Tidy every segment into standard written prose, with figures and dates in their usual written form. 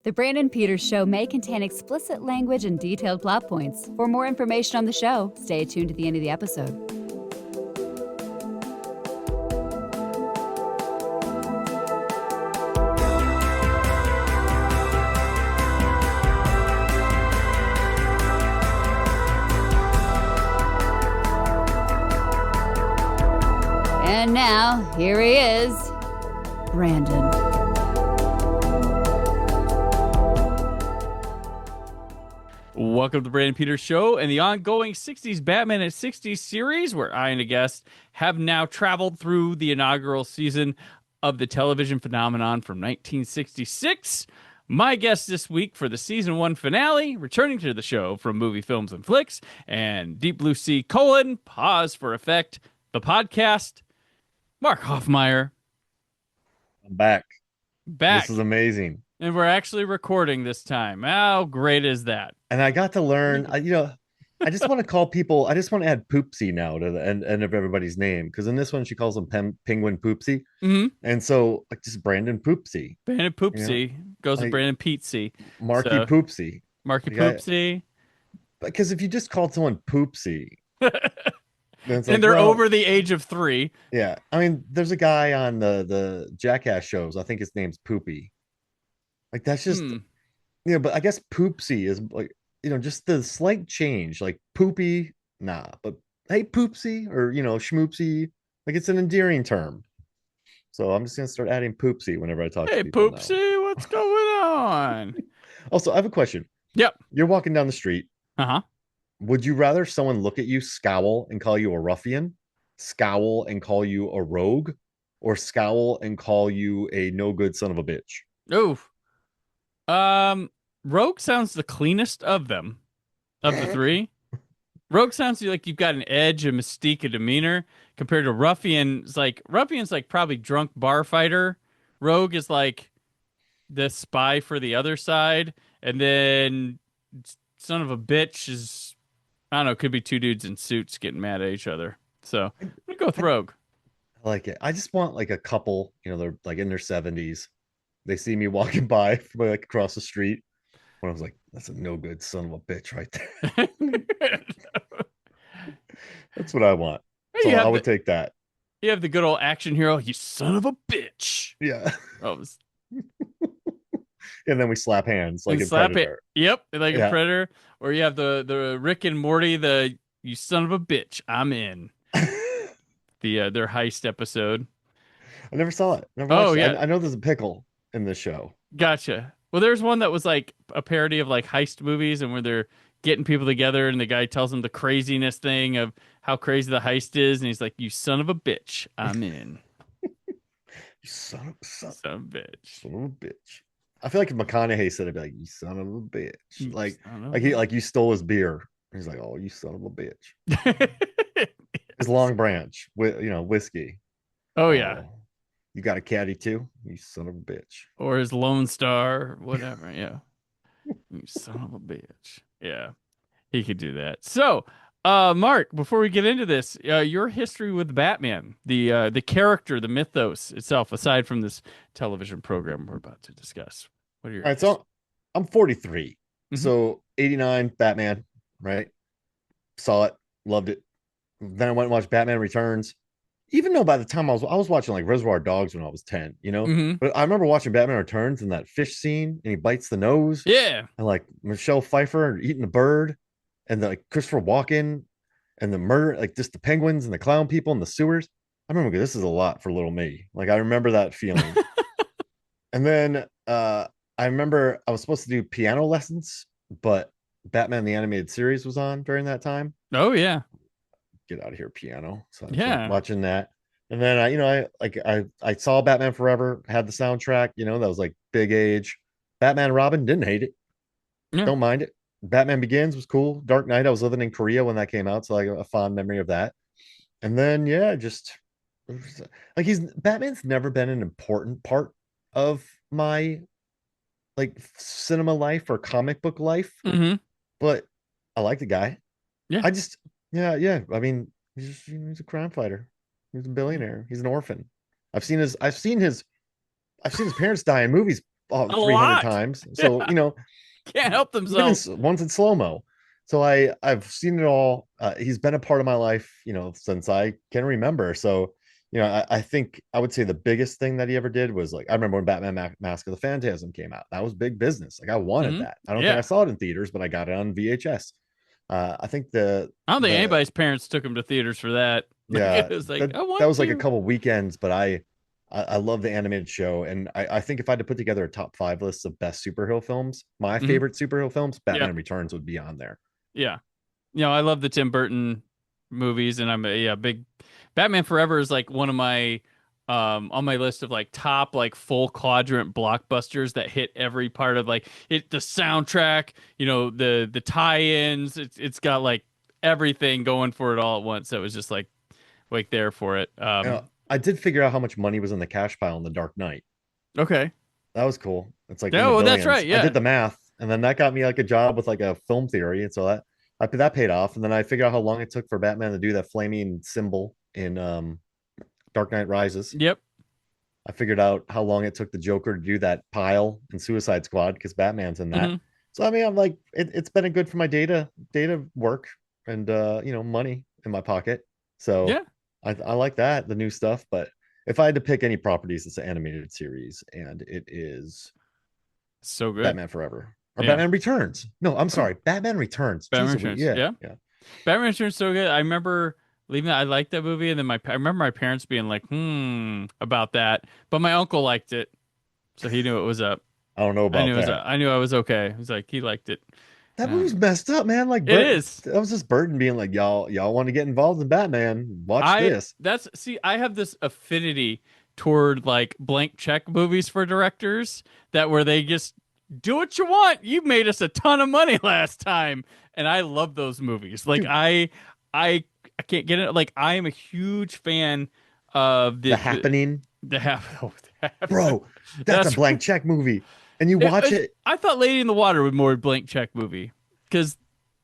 The Brandon Peters Show may contain explicit language and detailed plot points. For more information on the show, stay tuned to the end of the episode. And now, here he is, Brandon. Welcome to the Brandon Peters Show and the ongoing 60s Batman at 60s series, where I and a guest have now traveled through the inaugural season of the television phenomenon from 1966. My guest this week for the season 1 finale, returning to the show from Movie Films and Flix and Deep Blue Sea: pause for effect, the podcast, Mark Hofmeyer. I'm back. Back. This is amazing. And we're actually recording this time. How great is that? And I got to learn, I just want to call people, I just want to add Poopsie now to the end of everybody's name. Because in this one, she calls him Penguin Poopsie. Mm-hmm. And so, like, just Brandon Poopsie. Brandon Poopsie goes to Brandon Petesy. Marky So, Poopsie. Marky Poopsie. Because if you just called someone Poopsie, then it's like, and they're over the age of 3. Yeah. I mean, there's a guy on the Jackass shows. I think his name's Poopy. Like, that's just, but I guess Poopsie is like, just the slight change, like Poopy, nah, but hey, Poopsie, or, Schmoopsie, like, it's an endearing term. So I'm just going to start adding Poopsie whenever I talk to people. Hey, Poopsie, what's going on? Also, I have a question. Yep. You're walking down the street. Uh-huh. Would you rather someone look at you, scowl, and call you a ruffian, scowl and call you a rogue, or scowl and call you a no good son of a bitch? Oof. Rogue sounds the cleanest of them, of the 3. Rogue sounds like you've got an edge, a mystique, a demeanor, compared to Ruffian's like probably drunk bar fighter. Rogue is like the spy for the other side, and then son of a bitch is, I don't know, could be 2 dudes in suits getting mad at each other. So I'm gonna go with Rogue. I like it. I just want like a couple, they're like in their 70s. They see me walking by from like across the street. When I was like, that's a no good son of a bitch right there. That's what I want. So I would take that. You have the good old action hero, you son of a bitch. Yeah. Oh, and then we slap hands like in Predator. Yep, like in Predator. Or you have the Rick and Morty, the you son of a bitch, I'm in. Their heist episode. I never saw it. Yeah. I know there's a pickle in this show. Gotcha. Well, there's one that was like a parody of like heist movies, and where they're getting people together, and the guy tells them the craziness thing of how crazy the heist is, and he's like, "You son of a bitch, I'm in." You son of a bitch. Son of a bitch. I feel like if McConaughey said it, I'd be like, "You son of a bitch," like you stole his beer. He's like, "Oh, you son of a bitch." His Long Branch, whiskey. Oh yeah. You got a caddy too? You son of a bitch. Or his Lone Star, whatever. Yeah. You son of a bitch. Yeah. He could do that. So, Mark, before we get into this, your history with Batman, the character, the mythos itself, aside from this television program we're about to discuss. What are your... All right, so I'm 43. Mm-hmm. So 89 Batman, right? Saw it, loved it. Then I went and watched Batman Returns. Even though by the time I was watching like Reservoir Dogs when I was 10, Mm-hmm. But I remember watching Batman Returns and that fish scene, and he bites the nose. Yeah. And like Michelle Pfeiffer eating the bird, and like Christopher Walken, and the murder, like just the penguins and the clown people in the sewers. I remember this is a lot for little me. Like I remember that feeling. And then I remember I was supposed to do piano lessons, but Batman the Animated Series was on during that time. Oh yeah. Get out of here, piano. So I was watching that. And then I saw Batman Forever, had the soundtrack, that was like big age. Batman Robin, didn't hate it. Yeah. Don't mind it. Batman Begins was cool. Dark Knight, I was living in Korea when that came out, so I got a fond memory of that. And then just like Batman's never been an important part of my like cinema life or comic book life. Mm-hmm. But I like the guy. Yeah. Yeah. I mean, he's a crime fighter. He's a billionaire. He's an orphan. I've seen his parents die in movies oh, A 300 lot. times. So, you know, Can't help themselves. once in slow-mo. So I've seen it all. He's been a part of my life, you know, since I can remember. So, you know, I think I would say the biggest thing that he ever did was, like, I remember when Batman Mask of the Phantasm came out. That was big business. Like, I wanted that. I don't think I saw it in theaters, but I got it on VHS. I think I don't think anybody's parents took him to theaters for that. Yeah, Like, it was like, that was like a couple weekends, but I love the animated show, and I think if I had to put together a top 5 list of best superhero films, my favorite superhero films, Batman Returns would be on there. Yeah, you know, I love the Tim Burton movies, and I'm a big Batman Forever is like one of my on my list of like top like full quadrant blockbusters that hit every part of like the soundtrack, you know, the tie-ins. It's got like everything going for it all at once. That was just like there for it. I did figure out how much money was in the cash pile in The Dark Knight. Okay, that was cool. It's like yeah, well, that's right. Yeah, I did the math, and then that got me like a job with like a film theory, and so that paid off. And then I figured out how long it took for Batman to do that flaming symbol in Dark Knight Rises. Yep. I figured out how long it took the Joker to do that pile in Suicide Squad because Batman's in that. So I mean, I'm like, it's been a good for my data work and you know, money in my pocket. So yeah, I like that, the new stuff. But if I had to pick any properties, it's an animated series, and it is so good. Batman Forever or Batman Returns. No, I'm sorry, Batman Returns. Batman Returns. Yeah. Batman Returns so good. I remember leaving that. I liked that movie, and then I remember my parents being like, about that. But my uncle liked it, so he knew it was up. I don't know about that. I knew I was okay. He was like, he liked it. That movie's messed up, man. Like, it is. That was just Burton being like, y'all want to get involved in Batman? Watch this. I have this affinity toward like blank check movies for directors that where they just do what you want. You made us a ton of money last time, and I love those movies. Like, dude, I can't get it. Like, I am a huge fan of The Happening. Bro, that's a blank check movie. And you watch it. I thought Lady in the Water was more blank check movie because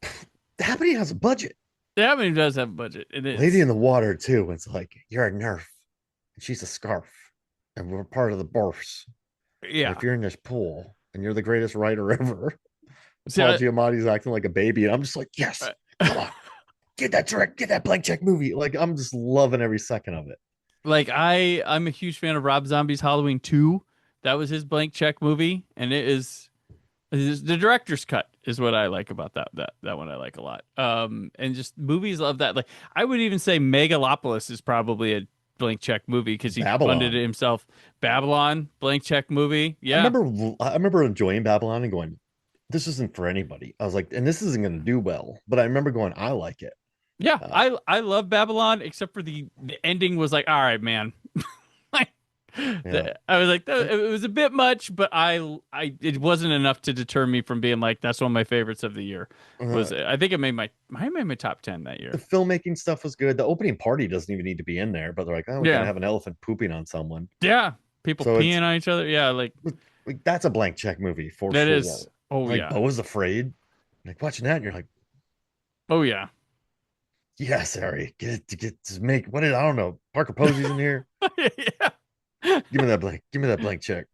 The Happening has a budget. The Happening does have a budget. It is. Lady in the Water too. It's like, you're a nerf and she's a scarf and we're part of the burfs. Yeah. And if you're in this pool and you're the greatest writer ever, Paul Giamatti's acting like a baby, and I'm just like, yes, come on, get that blank check movie. Like, I'm just loving every second of it. Like, I'm a huge fan of Rob Zombie's Halloween 2. That was his blank check movie, and it is the director's cut is what I like about that one. I like a lot. And just movies of that. Like, I would even say Megalopolis is probably a blank check movie because he funded it himself. Babylon, blank check movie. Yeah, I remember enjoying Babylon and going, this isn't for anybody. I was like, and this isn't going to do well. But I remember going, I like it. Yeah, I love Babylon, except for the ending was like, all right, man. I was like, it was a bit much, but it wasn't enough to deter me from being like, that's one of my favorites of the year. I think it made my top 10 that year. The filmmaking stuff was good. The opening party doesn't even need to be in there, but they're like, oh, we're gonna have an elephant pooping on someone. Yeah, people peeing on each other. Yeah, like that's a blank check movie for that sure. Is. Oh like, yeah. I was afraid. Like watching that, and you're like, oh yeah. Yes, Harry. Get to make what is I don't know. Parker Posey's in here. Yeah. Give me that blank check.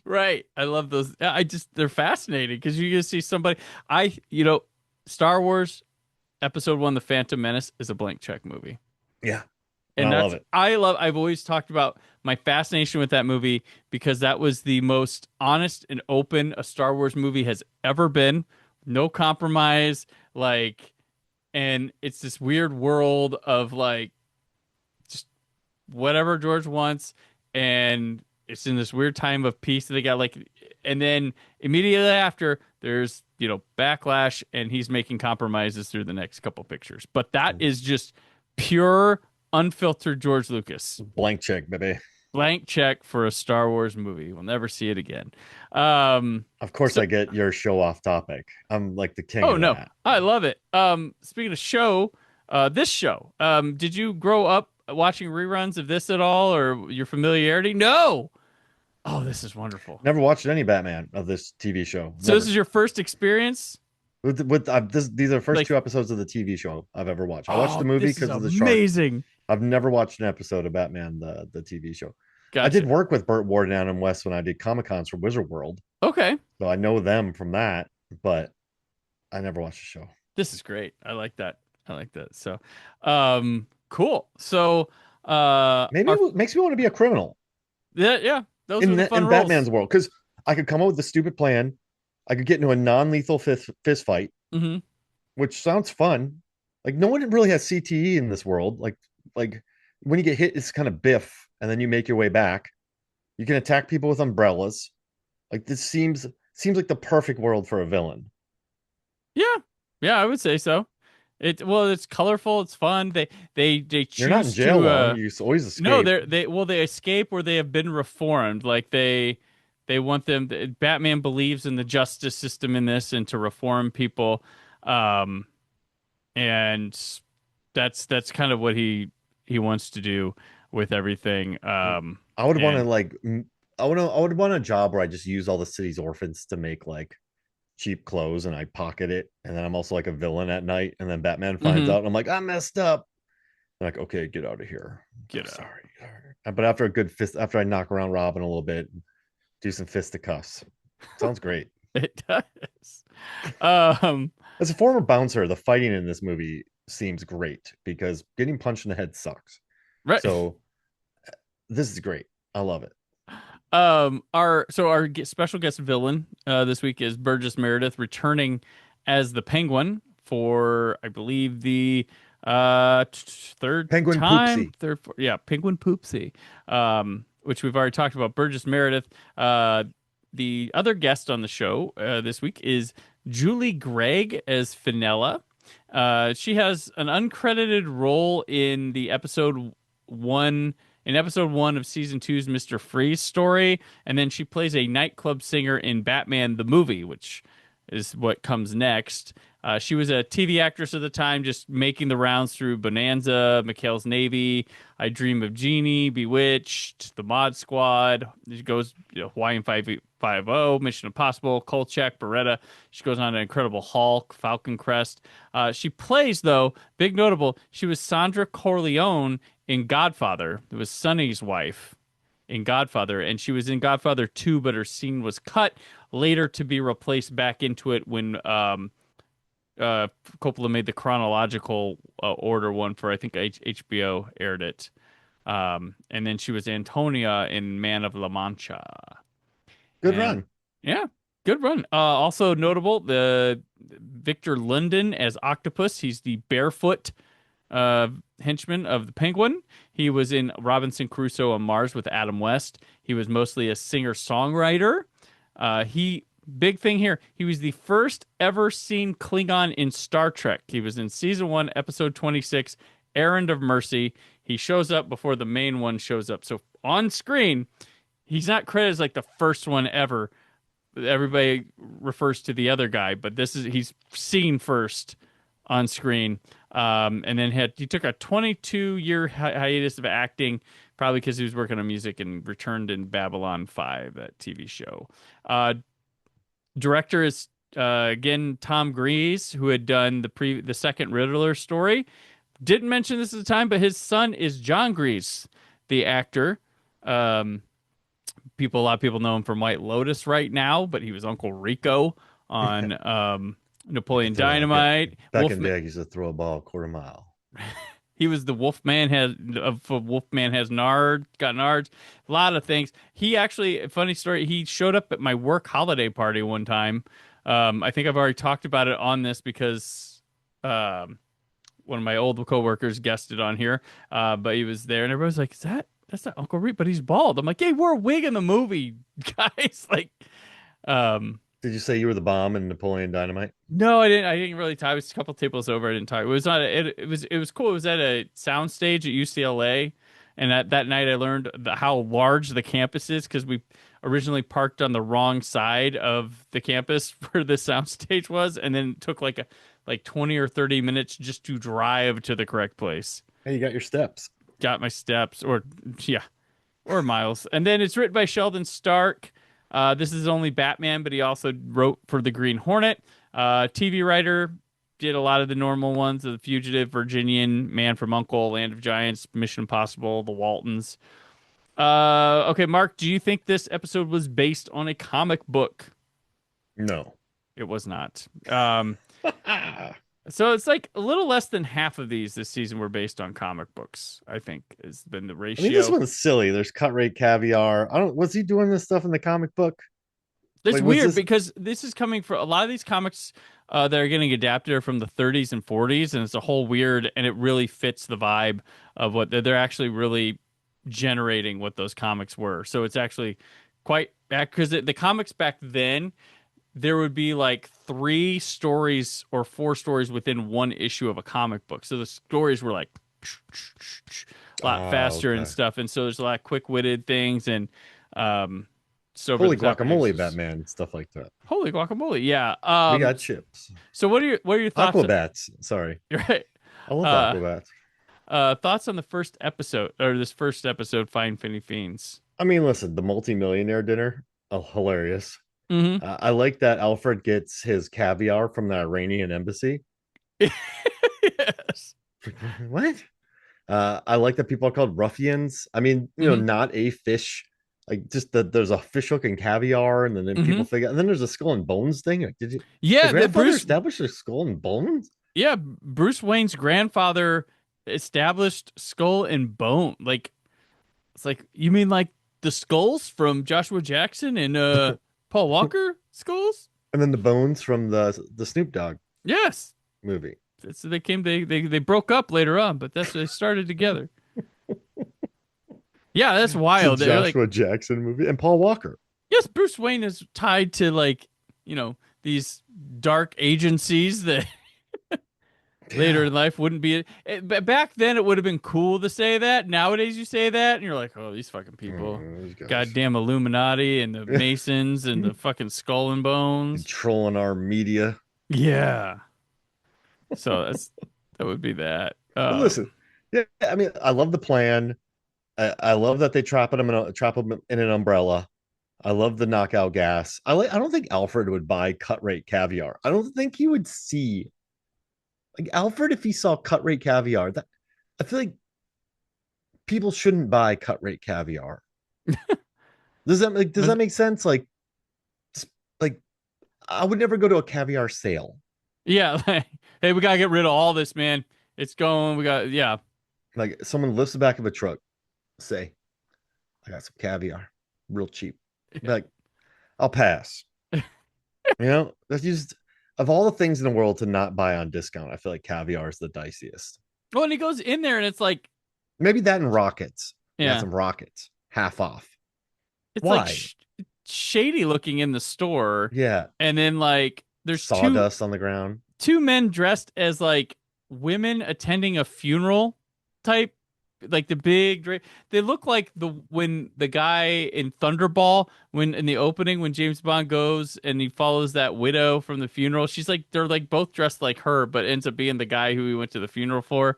Right. I love those. They're fascinating because you just see somebody. Star Wars Episode 1, The Phantom Menace is a blank check movie. Yeah. And I love it. I've always talked about my fascination with that movie because that was the most honest and open a Star Wars movie has ever been. No compromise. And it's this weird world of like just whatever George wants. And it's in this weird time of peace that they got and then immediately after there's, backlash and he's making compromises through the next couple pictures. But that is just pure, unfiltered George Lucas. Blank check, baby. Blank check for a Star Wars movie. We'll never see it again. Of course, I get your show off topic. I'm like the king. Oh, no. I love it. Speaking of this show, did you grow up watching reruns of this at all or your familiarity? No. Oh, this is wonderful. Never watched any Batman of this TV show. So this is your first experience? These are the first 2 episodes of the TV show I've ever watched. I watched the movie because of the shark. Amazing. I've never watched an episode of Batman, the TV show. I did Gotcha. work with Burt Ward and Adam West when I did Comic Cons for Wizard World, Okay. so I know them from that. But I never watched the show. This is great. I like that. I like that. So, cool. So, Maybe our it makes me want to be a criminal yeah, those are the fun in roles. Batman's world, because I could come up with a stupid plan. I could get into a non-lethal fist fight, Mm-hmm. which sounds fun. Like no one really has CTE in this world. Like when you get hit, it's kind of biff, and then you make your way back. You can attack people with umbrellas. Like this seems like the perfect world for a villain. Yeah, yeah, I would say so. It's colorful. It's fun. They You're not in choose jail to long. You always no, escape. they escape where they have been reformed. Like they want them. Batman believes in the justice system in this and to reform people. Um, and that's kind of what he wants to do with everything. I would want to And like I would want a job where I just use all the city's orphans to make like cheap clothes and I pocket it, and then I'm also like a villain at night, and then Batman finds mhm, out and I'm like, I messed up. I'm like, okay, get out of here. I'm get out. sorry. But after a good fist, after I knock around Robin a little bit, do some fisticuffs. Sounds great. It does. Um, As a former bouncer, the fighting in this movie seems great because getting punched in the head sucks. right. So this is great. I love it. Our special guest villain this week is Burgess Meredith, returning as the Penguin for I believe the third Penguin time, Poopsie. yeah, Penguin Poopsie, which we've already talked about. Burgess Meredith. The other guest on the show this week is Julie Gregg as Fenella. She has an uncredited role in the one episode 1 of season two's Mr. Freeze story, and then she plays a nightclub singer in Batman the movie, which is what comes next. She was a TV actress at the time, just making the rounds through Bonanza, McHale's Navy, I Dream of Jeannie, Bewitched, The Mod Squad. She goes, Hawaiian 550, Mission Impossible, Kolchak, Beretta. She goes on to Incredible Hulk, Falcon Crest. She plays, though, big notable, she was Sandra Corleone in Godfather. It was Sonny's wife in Godfather, and she was in Godfather 2, but her scene was cut later to be replaced back into it when Coppola made the chronological order one for I think HBO aired it. And then she was Antonia in Man of La Mancha. Good And run. yeah, good run. Also notable, the Victor London as Octopus. He's the barefoot uh, henchman of the Penguin. He was in Robinson Crusoe on Mars with Adam West. He was mostly a singer-songwriter. He Big thing here. He was the first ever seen Klingon in Star Trek. He was in season 1, episode 26, Errand of Mercy. He shows up before the main one shows up. So on screen, he's not credited as like the first one ever. Everybody refers to the other guy, but he's seen first on screen. And then he took a 22-year hiatus of acting, probably because he was working on music, and returned in Babylon 5, that TV show. Director is again Tom Grease, who had done the second Riddler story. Didn't mention this at the time, but his son is John Grease, the actor. Um, a lot of people know him from White Lotus right now, but he was Uncle Rico on Napoleon Dynamite. Back in the day, I used to throw a ball a quarter mile. He was the Wolfman has got nards, a lot of things. He actually, funny story, he showed up at my work holiday party one time. I think I've already talked about it on this because one of my old coworkers guested on here. But he was there, and everybody's like, that's not Uncle Reed, but he's bald. I'm like, hey, we're a wig in the movie, guys. Like, Did you say you were the bomb in Napoleon Dynamite? no, I didn't. I didn't really talk. It was a couple tables over. I didn't talk. It was not. It was cool. It was at a sound stage at UCLA, and that night I learned how large the campus is because we originally parked on the wrong side of the campus where the sound stage was, and then it took like 20 or 30 minutes just to drive to the correct place. Hey, you got your steps. Got my steps, or miles. And then it's written by Sheldon Stark. This is only Batman, but he also wrote for the Green Hornet. TV writer, did a lot of the normal ones: The Fugitive, Virginian, Man from U.N.C.L.E., Land of Giants, Mission Impossible, The Waltons. Okay, Mark, do you think this episode was based on a comic book? No. It was not. So it's like a little less than half of these this season were based on comic books, I think, has been the I mean, this ratio. one's silly. There's cut rate caviar. I don't. Was he doing this stuff in the comic book? It's Like, was weird this? because this is coming from a lot of these comics that are getting adapted are from the 30s and 40s, and it's a whole weird, and it really fits the vibe of what they're actually really generating what those comics were. So it's actually quite because the comics back then there would be like 3 stories or 4 stories within one issue of a comic book. So the stories were like a lot faster and Okay. stuff, and so there's a lot of quick-witted things and so over Holy the top guacamole, extras. Batman, stuff like that. Holy guacamole, yeah. We got chips. So what are your thoughts? Aquabats. Sorry. Right. I love Uh, Aquabats. Thoughts on the first episode or this first episode, Find Finny Fiends? I mean, listen, the multi-millionaire dinner. Oh, hilarious. Mm-hmm. I like that Alfred gets his caviar from the Iranian embassy. Yes. What? I like that people are called ruffians. I mean, Mm-hmm. not a fish. Like just that there's a fish hook and caviar, and then Mm-hmm. people figure, and then there's a skull and bones thing. Like, did the Yeah, grandfather establish a skull and bones? Yeah, Bruce Wayne's grandfather established Skull and Bone. Like it's like you mean like the skulls from Joshua Jackson and Paul Walker skulls? And then the bones from the Snoop Dogg Yes. movie. So they broke up later on, but they started together. Yeah, that's It's a wild. They're like, Joshua Jackson movie and Paul Walker. yes, Bruce Wayne is tied to like, these dark agencies that later in life wouldn't be. But back then, it would have been cool to say that. Nowadays, you say that, and you're like, oh, these fucking people, These guys goddamn Illuminati and the Masons and the fucking Skull and Bones. controlling our media. Yeah. So that would be that. But listen, yeah, I mean, I love the plan. I love that they trap him in an umbrella. I love the knockout gas. I don't think Alfred would buy cut rate caviar. I don't think he would see like Alfred if he saw cut rate caviar. That I feel like people shouldn't buy cut rate caviar. Does that make sense? Like I would never go to a caviar sale. Yeah, like, hey, we gotta get rid of all this, man. It's going. We got Like someone lifts the back of a truck, say, I got some caviar, real cheap. Like, I'll pass. That's just of all the things in the world to not buy on discount. I feel like caviar is the diciest. Well, and he goes in there, and it's like Maybe that and rockets. Yeah. Got some rockets, half off. it's Why? like shady looking in the store. Yeah, And then like there's sawdust on the ground. two men dressed as like women attending a funeral type, like the big they look like when the guy in Thunderball, when in the opening when James Bond goes and he follows that widow from the funeral, she's like they're like both dressed like her but ends up being the guy who he went to the funeral for.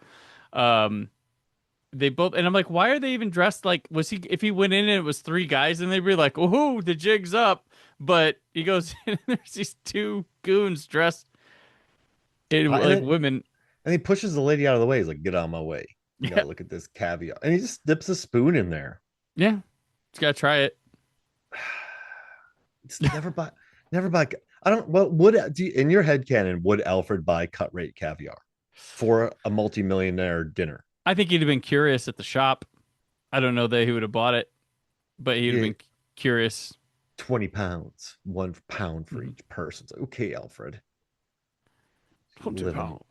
They both, and I'm like, why are they even dressed like, was he, if he went in and it was 3 guys and they'd be like, oh, the jig's up, but he goes in and there's these 2 goons dressed in like women. And he pushes the lady out of the way. He's like, get out of my way. You Yeah. gotta look at this caviar. And he just dips a spoon in there. Yeah. Just gotta try it. It's never buy. I don't, in your head canon, would Alfred buy cut rate caviar for a multi-millionaire dinner? I think he'd have been curious at the shop. I don't know that he would have bought it, but he'd have been curious. 20 pounds, 1 pound for each person. It's like, okay, Alfred. 20 pounds.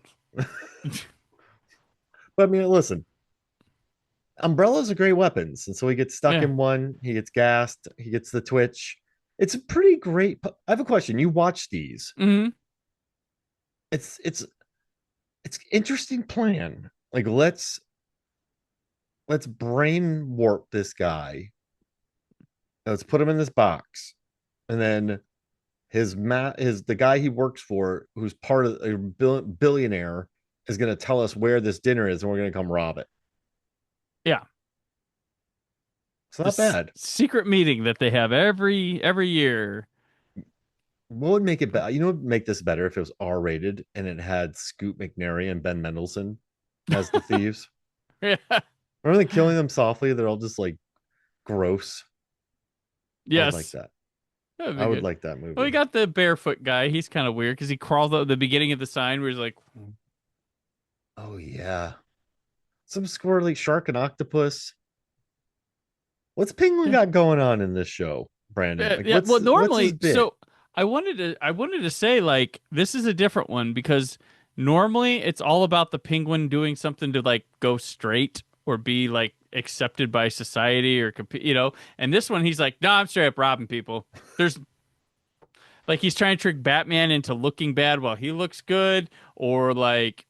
But I mean, listen, umbrellas are great weapons. And so he gets stuck in one, he gets gassed, he gets the twitch. It's a pretty great. I have a question. You watch these. Mm-hmm. It's interesting plan. Like let's brain warp this guy. Let's put him in this box, and then the guy he works for, who's part of a billionaire, is going to tell us where this dinner is, and we're going to come rob it. Yeah, it's not bad. Secret meeting that they have every year. What would make it better? You know, what would make this better if it was R-rated and it had Scoot McNairy and Ben Mendelsohn as the thieves. Yeah. Remember they killing them softly? They're all just like gross. I would like Yes. that. That'd be I would good. like that movie. Well, we got the barefoot guy. He's kind of weird because he crawls out at the beginning of the sign where he's like, Oh yeah. Some squirrely shark and octopus. What's Penguin yeah, got going on in this show, Brandon? Like yeah. Well, what's his normally, bit? so I wanted to say like this is a different one because normally it's all about the penguin doing something to like go straight or be like accepted by society or compete, And this one, he's like, no, I'm straight up robbing people. There's like he's trying to trick Batman into looking bad while he looks good, or like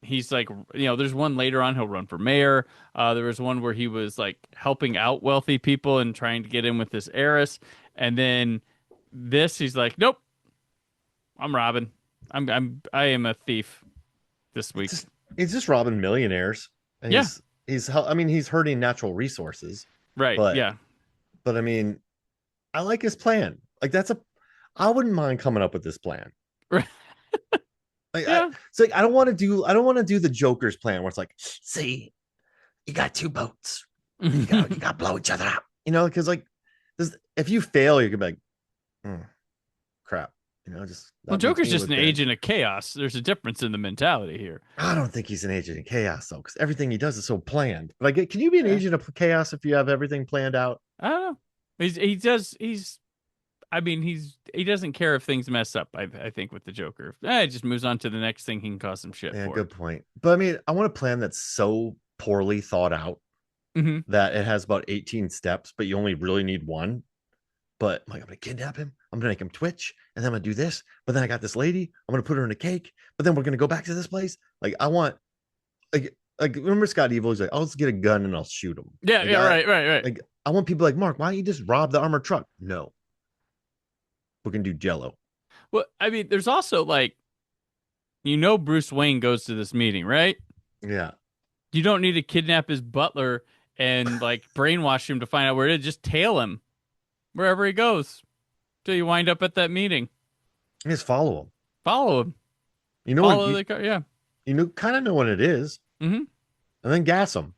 he's like, there's one later on he'll run for mayor. There was one where he was like helping out wealthy people and trying to get in with this heiress, and then this he's like, nope, I'm robbing. I am a thief this It's week. just he's just robbing millionaires, and Yeah, I mean he's hurting natural resources, right. but Yeah, I mean I like his plan. Like I wouldn't mind coming up with this plan. right. Like Yeah, it's like I don't want to do the Joker's plan where it's like, see, you got two boats, you got to blow each other out, because like if you fail, you can be like, crap, just well, that makes Joker's me just look an bad. agent of chaos. There's a difference in the mentality here. I don't think he's an agent of chaos though, because everything he does is so planned. But I get, can you be an Yeah, agent of chaos if you have everything planned out? I don't know. He does. I mean, he doesn't care if things mess up. I think with the Joker, it just moves on to the next thing he can cause some shit Yeah, for. good point. But I mean, I want a plan that's so poorly thought out Hmm. that it has about 18 steps, but you only really need one. But I'm like, I'm gonna kidnap him. I'm gonna make him twitch, and then I'm gonna do this. But then I got this lady. I'm gonna put her in a cake. But then we're gonna go back to this place. Like I want, like remember Scott Evil? He's like, I'll just get a gun and I'll shoot him. Yeah, Like yeah, right, right, right. like I want people like Mark. Why don't you just rob the armored truck? No, we can do Jello. Well, I mean, there's also like, Bruce Wayne goes to this meeting, right? Yeah, You don't need to kidnap his butler and like brainwash him to find out where it is. Just tail him wherever he goes till you wind up at that meeting. just follow him. Follow him. You know what? Follow the car. Yeah. Kind of know what it is, Mm-hmm. and then gas him.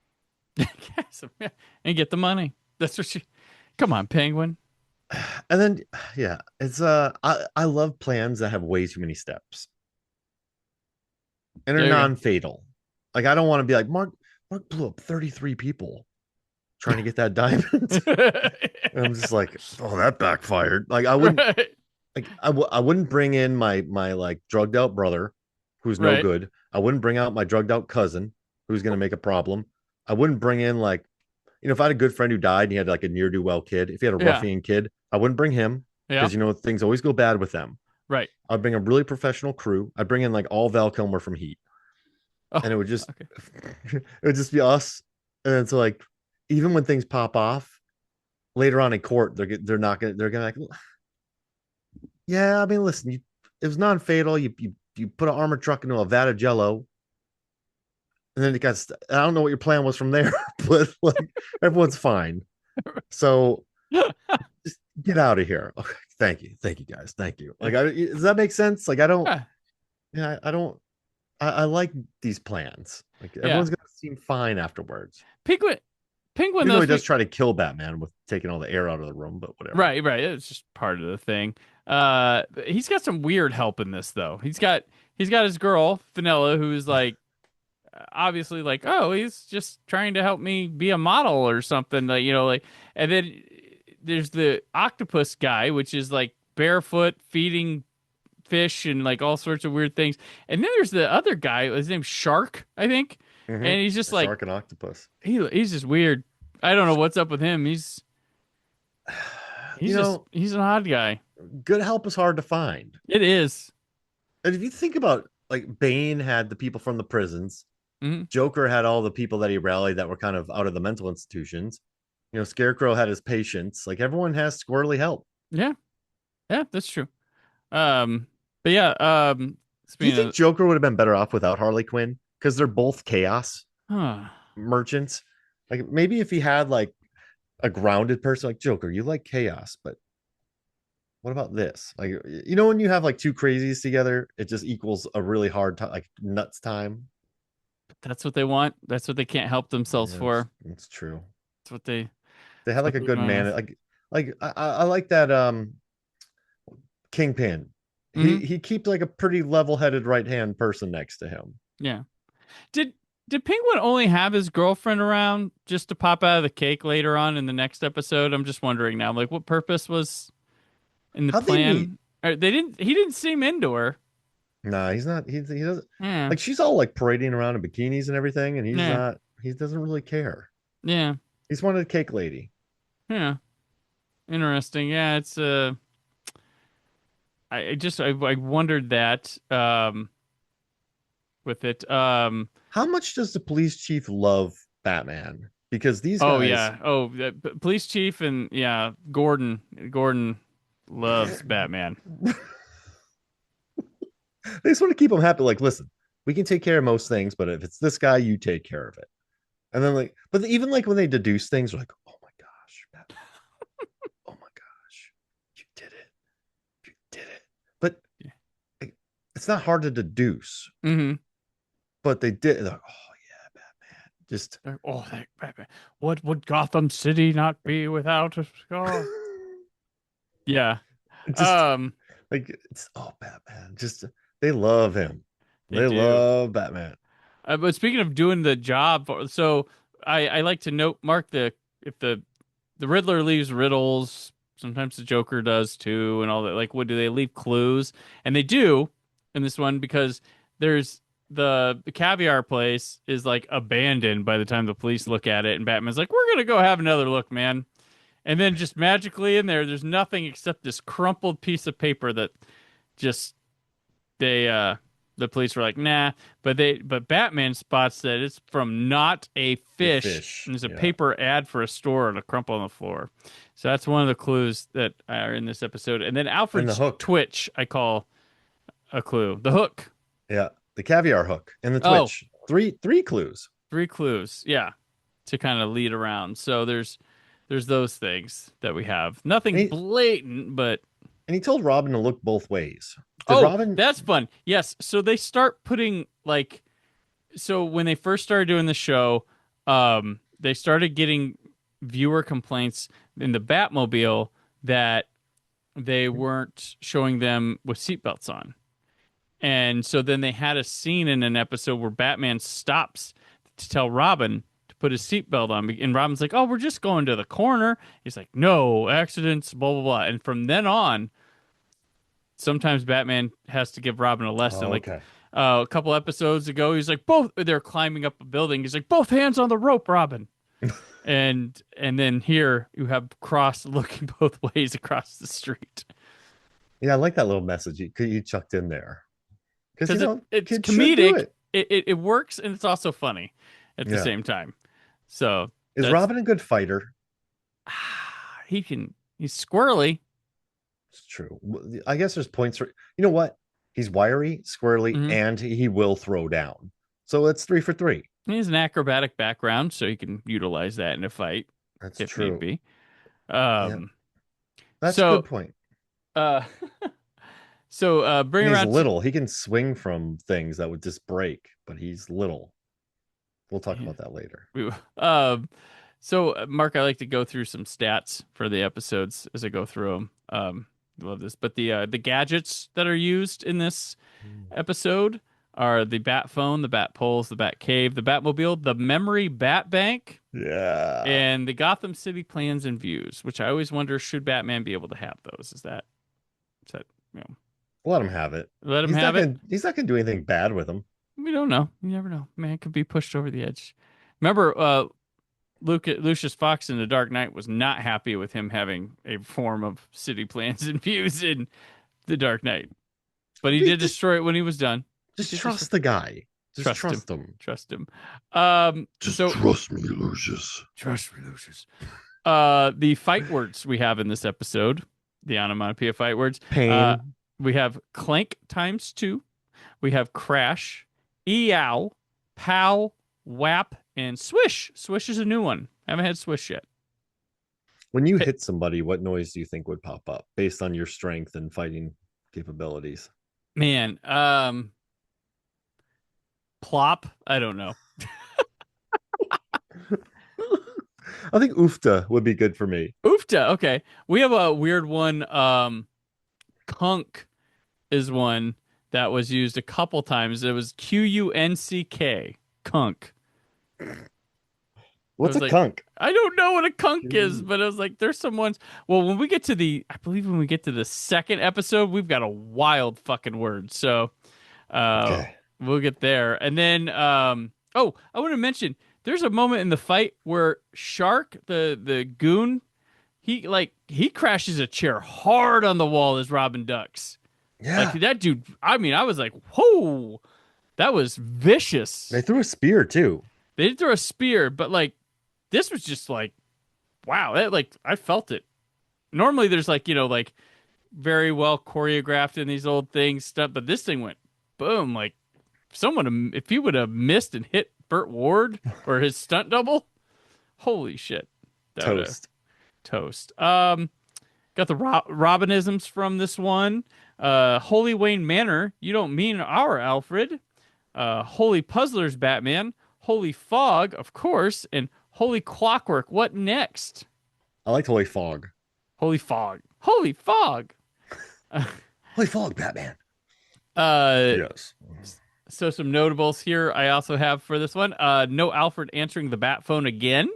Yes, yeah. And get the money. That's what she. Come on, Penguin. And then yeah, it's I love plans that have way too many steps and are There you non-fatal. Like I don't want to be like Mark blew up 33 people trying to get that diamond. go. And I'm just like, oh, that backfired. Like I wouldn't Right. like I wouldn't bring in my like drugged out brother who's no Right. good. I wouldn't bring out my drugged out cousin who's gonna make a problem. I wouldn't bring in like, if I had a good friend who died and he had like a near do well kid, if he had a Yeah. ruffian kid, I wouldn't bring him Yeah. because things always go bad with them. Right. I'd bring a really professional crew. I'd bring in like all Val Kilmer from Heat, Oh, and it would just okay. it would just be us. And then so like even when things pop off later on in court, they're gonna like, yeah. I mean, listen, it was non fatal. You put an armored truck into a vat of Jello, and then it got. I don't know what your plan was from there, but like everyone's fine. So just get out of here. Okay, thank you guys, thank you. Like, does that make sense? Like, I don't. Yeah. Yeah, I don't. I like these plans. Like Yeah. everyone's gonna seem fine afterwards. Penguin. Even Though, though he does try to kill Batman with taking all the air out of the room, but whatever. right, right. It's just part of the thing. He's got some weird help in this though. He's got his girl Vanilla, who's like obviously like, oh, he's just trying to help me be a model or something. Like, like, and then there's the octopus guy, which is like barefoot feeding fish and like all sorts of weird things. And then there's the other guy. His name's Shark, I think, and he's just like Shark and octopus. he's just weird. I don't know what's up with him. He's he's an odd guy. Good help is hard to find. It is. And if you think about like Bane had the people from the prisons, Mm-hmm. Joker had all the people that he rallied that were kind of out of the mental institutions. Scarecrow had his patients. Like everyone has squirrely help. Yeah, yeah, that's true. But yeah, Do you think Joker would have been better off without Harley Quinn? Because they're both chaos merchants. Like maybe if he had like a grounded person like Joker, you like chaos, but what about this? Like, when you have like two crazies together, it just equals a really hard time, like nuts time. That's what they want. That's what they can't help themselves Yeah, for. it's true. That's what they. They had like a good man. I like that Kingpin. He keeps like a pretty level-headed right-hand person next to him. Yeah. Did did Penguin only have his girlfriend around just to pop out of the cake later on in the next episode? I'm just wondering now. Like, what purpose was in the How'd they meet? plan? Or they didn't. He didn't seem into her. Nah, he's not. He doesn't Yeah. like. She's all like parading around in bikinis and everything, and he's Yeah. not. He doesn't really care. Yeah. He's one of the cake lady. Yeah. Interesting. Yeah. It's I wondered that with it. How much does the police chief love Batman? Because these Oh guys. yeah. Oh, the police chief and yeah, Gordon. Gordon loves Batman. They just want to keep him happy. Like, listen, we can take care of most things, but if it's this guy, you take care of it. And then like, but even like when they deduce things, they're like, oh my gosh, Batman. Oh my gosh, you did it. You did it. But like, it's not hard to deduce. Mm-hmm. But they did. Like, oh yeah, Batman. Just Oh, that Batman. What would Gotham City not be without a scar? Yeah. just like it's Batman. Just they love him. They They do. love Batman. But speaking of doing the job, so I like to note mark if the Riddler leaves riddles, sometimes the Joker does too, and all that. Like, what do they leave clues? And they do in this one because there's the caviar place is like abandoned by the time the police look at it, and Batman's like, "We're gonna go have another look, man." And then just magically in there's nothing except this crumpled piece of paper that just they the police were like, nah, but Batman spots that it's from Not a Fish. And there's a paper ad for a store and a crumple on the floor. So that's one of the clues that are in this episode. And then Alfred's twitch, I call a clue. The hook. Yeah. The caviar hook and the twitch. Three clues. 3 clues. Yeah. To kind of lead around. So there's those things that we have. Nothing blatant, but and he told Robin to look both ways. Robin... that's fun. Yes. So they start putting like, so when they first started doing the show, they started getting viewer complaints in the Batmobile that they weren't showing them with seatbelts on. And so then they had a scene in an episode where Batman stops to tell Robin to put his seatbelt on. And Robin's like, oh, we're just going to the corner. He's like, no, accidents, blah, blah, blah. And from then on, sometimes Batman has to give Robin a lesson. A couple episodes ago, he's like, they're climbing up a building. He's like, both hands on the rope, Robin. and then here you have Cross looking both ways across the street. Yeah, I like that little message you chucked in there. Because it's comedic. It works, and it's also funny at the same time. So is Robin a good fighter? He's squirrely. It's true. I guess there's points for, you know what? He's wiry, squirrely, and he will throw down. So it's 3 for 3. He has an acrobatic background, so he can utilize that in a fight. That's if true. Need be. That's a good point. So bring around. He's little. He can swing from things that would just break, but he's little. We'll talk about that later. So Mark, I like to go through some stats for the episodes as I go through them. Love this, but the gadgets that are used in this episode are the Bat Phone, the Bat Poles, the Bat Cave, the Batmobile, the Memory Bat Bank, and the Gotham City plans and views. Which I always wonder, should Batman be able to have those? Is that let him have it. Let him have it. He's not gonna do anything bad with him. We don't know. You never know. Man could be pushed over the edge. Remember, Lucius Fox in The Dark Knight was not happy with him having a form of city plans and views in The Dark Knight, but he did destroy it when he was done. Just trust the guy. Just trust him. Trust him. Trust me, Lucius. Trust me, Lucius. The fight words we have in this episode, the onomatopoeia fight words. Pain. We have clank times 2. We have crash, eow, pow, whap, and swish. Swish is a new one. I haven't had swish yet. When you hit somebody, what noise do you think would pop up based on your strength and fighting capabilities? Man, plop. I don't know. I think Oofta would be good for me. Oofta. Okay. We have a weird one. Kunk is one that was used a couple times. It was Qunck. Kunk. I What's was a like, kunk? I don't know what a kunk is, but I was like, there's some ones. Well, when we get to I believe when we get to the second episode, we've got a wild fucking word. So, Okay. we'll get there. And then, oh, I want to mention there's a moment in the fight where Shark, the goon, he crashes a chair hard on the wall as Robin ducks. Like Yeah. that dude. I mean, I was like, whoa, that was vicious. They threw a spear too. They did throw a spear, but like this was just like, wow, that like I felt it. Normally, there's like like very well choreographed in these old things stuff, but this thing went boom. Like if he would have missed and hit Burt Ward or his stunt double, holy shit, that would have toast. Got the Robinisms from this one. Holy Wayne Manor, you don't mean our Alfred. Holy Puzzlers Batman. Holy Fog, of course, and Holy Clockwork. What next? I liked Holy Fog. Holy Fog. Holy Fog. Holy Fog, Batman. Yes. So some notables here I also have for this one. No Alfred answering the bat phone again.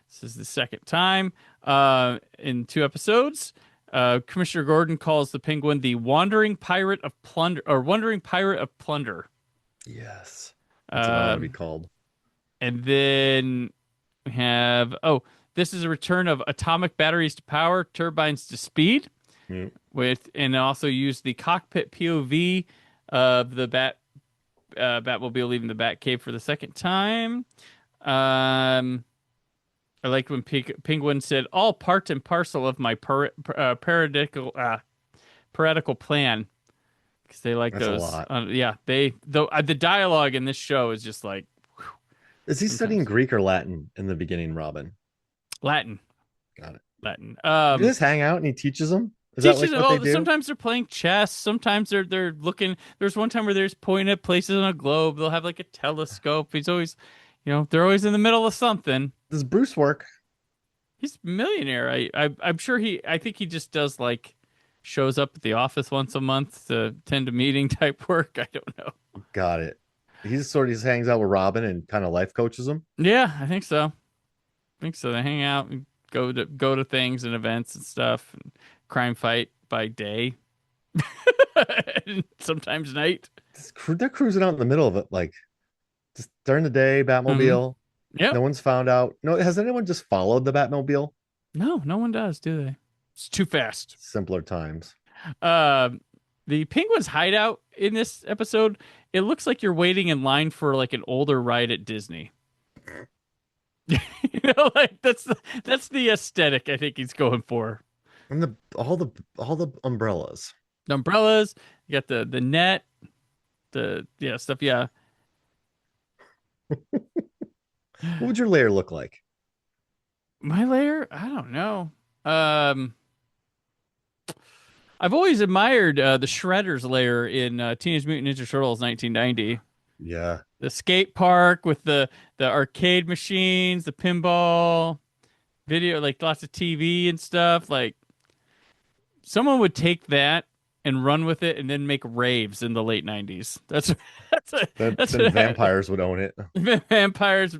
This is the second time in 2 episodes. Commissioner Gordon calls the Penguin the Wandering Pirate of Plunder, or Wandering Pirate of Plunder. Yes. That's what I want to be called. And then we have, this is a return of atomic batteries to power, turbines to speed, and also use the cockpit POV of the Batmobile leaving the Batcave for the second time. I liked when Penguin said, "All part and parcel of my paradical plan," because they like That's those. a lot. The dialogue in this show is just like. Is he studying Greek or Latin in the beginning, Robin? Latin. Got it. Latin. They just hang out and he teaches them? Is that like what they do? Sometimes they're playing chess. Sometimes they're looking. There's one time where they're just pointing at places on a globe. They'll have like a telescope. He's always, they're always in the middle of something. Does Bruce work? He's a millionaire. I'm sure I think he just does like shows up at the office once a month to attend a meeting type work. I don't know. Got it. He just sort of just hangs out with Robin and kind of life coaches him. Yeah, I think so. They hang out and go to things and events and stuff. And crime fight by day, sometimes night. They're cruising out in the middle of it, like just during the day. Batmobile. Yeah. No one's found out. No, has anyone just followed the Batmobile? No one does, do they? It's too fast. Simpler times. The Penguin's hideout in this episode, it looks like you're waiting in line for like an older ride at Disney. Like that's the aesthetic I think he's going for. And all the umbrellas. The umbrellas, you got the net, stuff, yeah. What would your lair look like? My lair? I don't know. I've always admired the Shredder's lair in Teenage Mutant Ninja Turtles 1990. Yeah. The skate park with the arcade machines, the pinball, video, like lots of TV and stuff. Like someone would take that and run with it and then make raves in the late 90s. That's vampires would own it. Vampires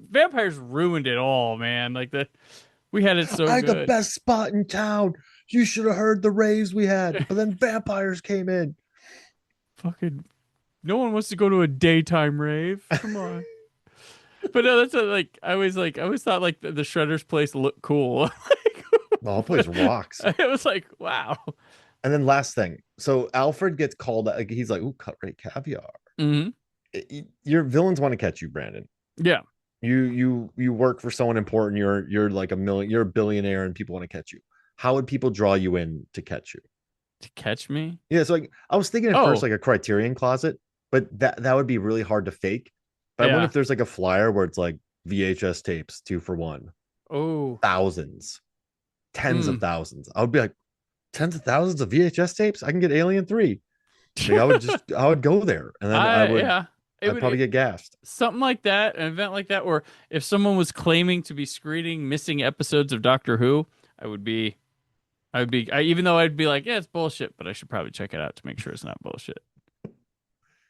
ruined it all, man. Like we had it so I had good. the best spot in town. You should have heard the raves we had, but then vampires came in. Fucking no one wants to go to a daytime rave. Come on. But no, that's I always thought like the Shredder's place looked cool. The whole place rocks. It was like, wow. And then last thing, so Alfred gets called. Like, he's like, "Ooh, cut rate caviar." Mm-hmm. Your villains want to catch you, Brandon. Yeah. You work for someone important. You're like you're a billionaire, and people want to catch you. How would people draw you in to catch you? To catch me? Yeah. So like, I was thinking at first like a Criterion Closet, but that would be really hard to fake. But I wonder if there's like a flyer where it's like VHS tapes 2 for 1. Oh, thousands, tens of thousands. I would be like, tens of thousands of VHS tapes. I can get Alien 3. Like, I would go there, and then I would. I'd probably get gassed. Something like that, an event like that, or if someone was claiming to be screening missing episodes of Doctor Who, even though I'd be like, yeah, it's bullshit, but I should probably check it out to make sure it's not bullshit.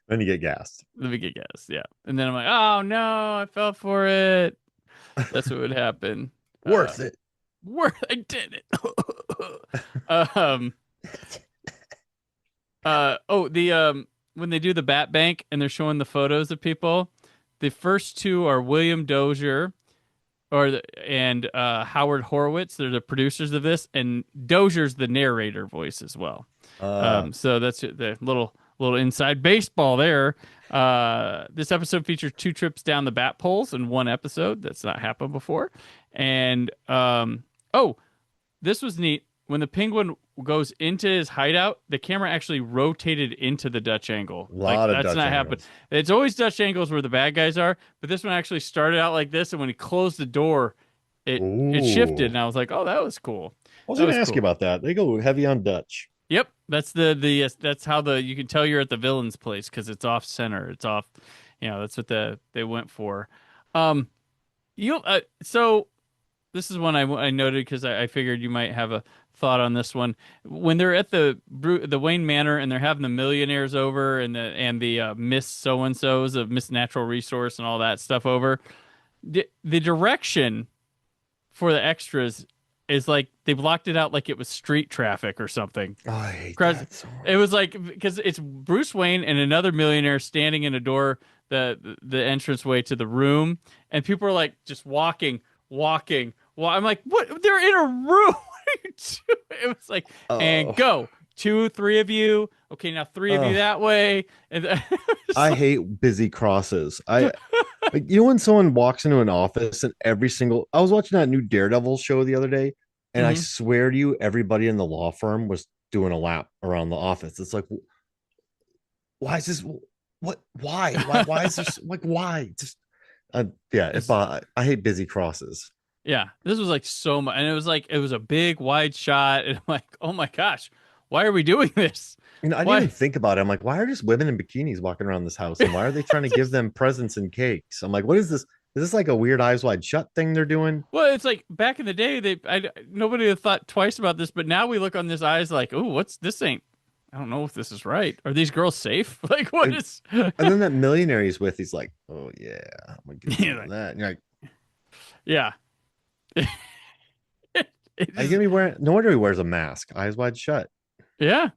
Then you get gassed. Let me get gassed, yeah. And then I'm like, oh no, I fell for it. That's what would happen. Worth it. I did it. When they do the Bat Bank and they're showing the photos of people, the first two are William Dozier and Howard Horowitz. They're the producers of this, and Dozier's the narrator voice as well. So that's the little inside baseball there. This episode features 2 trips down the bat poles in one episode. That's not happened before. And this was neat. When the penguin goes into his hideout, the camera actually rotated into the Dutch angle. That's not happened. It's always Dutch angles where the bad guys are, but this one actually started out like this, and when he closed the door, it shifted, and I was like, "Oh, that was cool." I was going to ask you about that. They go heavy on Dutch. Yep, that's that's how you can tell you're at the villain's place because it's off center. It's off, that's what they went for. So this is one I noted because I figured you might have a thought on this one. When they're at the Wayne Manor and they're having the millionaires over and the Miss so and so's of Miss Natural Resource and all that stuff over, the direction for the extras is like they blocked it out like it was street traffic or something. Oh, I hate that so much. It was like because it's Bruce Wayne and another millionaire standing in a door, the entranceway to the room, and people are like just walking. Well, I'm like, what? They're in a room. What are you doing? It was like, and go 2, 3 of you. Okay, now 3 of you that way. And I hate busy crosses. When someone walks into an office and I was watching that new Daredevil show the other day, and I swear to you, everybody in the law firm was doing a lap around the office. It's like, why is this? What? Why? Why is this? Like, why? Just I hate busy crosses. Yeah, this was like so much, and it was a big wide shot, and I'm like, oh my gosh, why are we doing this? I didn't even think about it. I'm like, why are just women in bikinis walking around this house, and why are they trying to give them presents and cakes? I'm like, what is this? Is this like a weird Eyes Wide Shut thing they're doing? Well, it's like back in the day, nobody had thought twice about this, but now we look on this eyes like, oh, what's this? I don't know if this is right. Are these girls safe? Like, is? And then that millionaire he's with, he's like, oh yeah, I'm gonna give you that. And you're like, yeah. No wonder he wears a mask, Eyes Wide Shut. Yeah.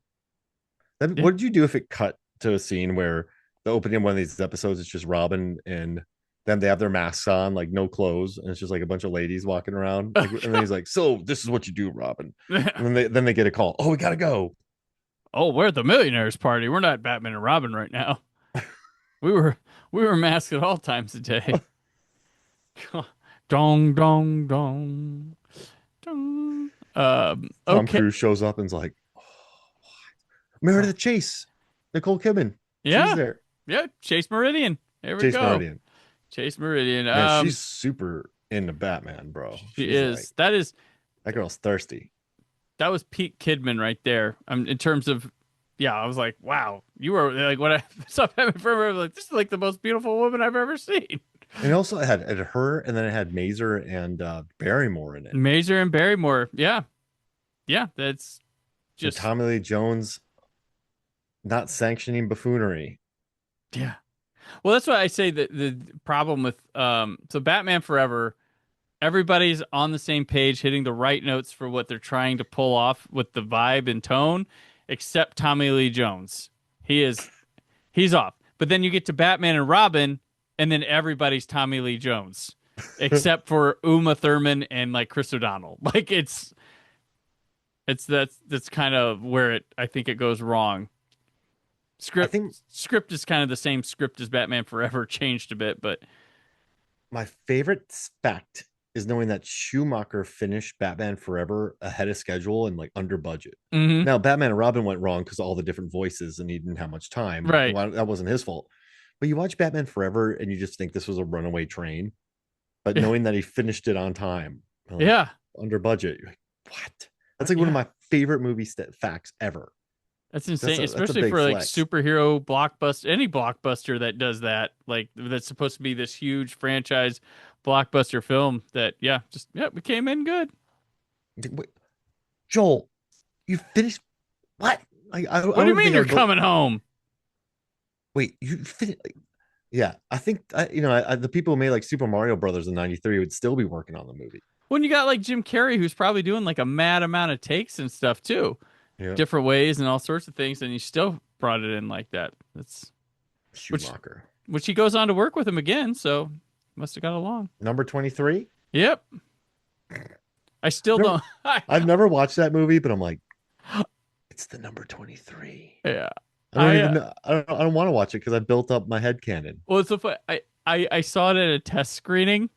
What did you do if it cut to a scene where the opening of one of these episodes is just Robin and then they have their masks on, like no clothes, and it's just like a bunch of ladies walking around, and then he's like, so this is what you do, Robin. And then they get a call, oh, we gotta go. Oh, we're at the millionaires party, we're not Batman and Robin right now. we were masked at all times a day. Dong dong dong dong. Tom Cruise shows up and's like, oh, Meredith Chase, Nicole Kidman. Yeah, she's there. Yeah, Chase Meridian. There we go. Chase Meridian. Man, she's super into Batman, bro. She is. Like, that girl's thirsty. That was peak Kidman right there. In terms of, I was like, wow, you were like when I saw Batman Forever, I was like, this is like the most beautiful woman I've ever seen. And also it had her, and then it had Mazer and Barrymore in it. Mazer and Barrymore, yeah, that's just and Tommy Lee Jones not sanctioning buffoonery. Yeah, well, that's why I say that the problem with so Batman Forever, everybody's on the same page, hitting the right notes for what they're trying to pull off with the vibe and tone, except Tommy Lee Jones. He's off. But then you get to Batman and Robin, and then everybody's Tommy Lee Jones, except for Uma Thurman and like Chris O'Donnell. Like that's kind of where I think it goes wrong. Script is kind of the same script as Batman Forever, changed a bit, but my favorite fact is knowing that Schumacher finished Batman Forever ahead of schedule and like under budget. Mm-hmm. Now Batman and Robin went wrong because of all the different voices and he didn't have much time. Right. That wasn't his fault. But you watch Batman Forever and you just think this was a runaway train. But knowing that he finished it on time, like, under budget, you're like, what? That's like one of my favorite movie facts ever. That's insane, That's a especially big for like flex. superhero blockbuster, any blockbuster that does that, like that's supposed to be this huge franchise blockbuster film that, we came in good. Wait, Joel, you finished what? I What do don't you even mean think I you're would go. coming home? Wait, you finished? Yeah, I think the people who made like Super Mario Brothers in '93 would still be working on the movie. When you got like Jim Carrey, who's probably doing like a mad amount of takes and stuff too, Yeah, different ways and all sorts of things, and you still brought it in like that. That's which Schumacher. which he goes on to work with him again, so must have got along. Number 23. Yep. I still Never, don't. I've never watched that movie, but I'm like, it's the number 23. Yeah. I don't I even know. I don't want to watch it because I built up my head canon. Well, it's so funny. I saw it at a test screening,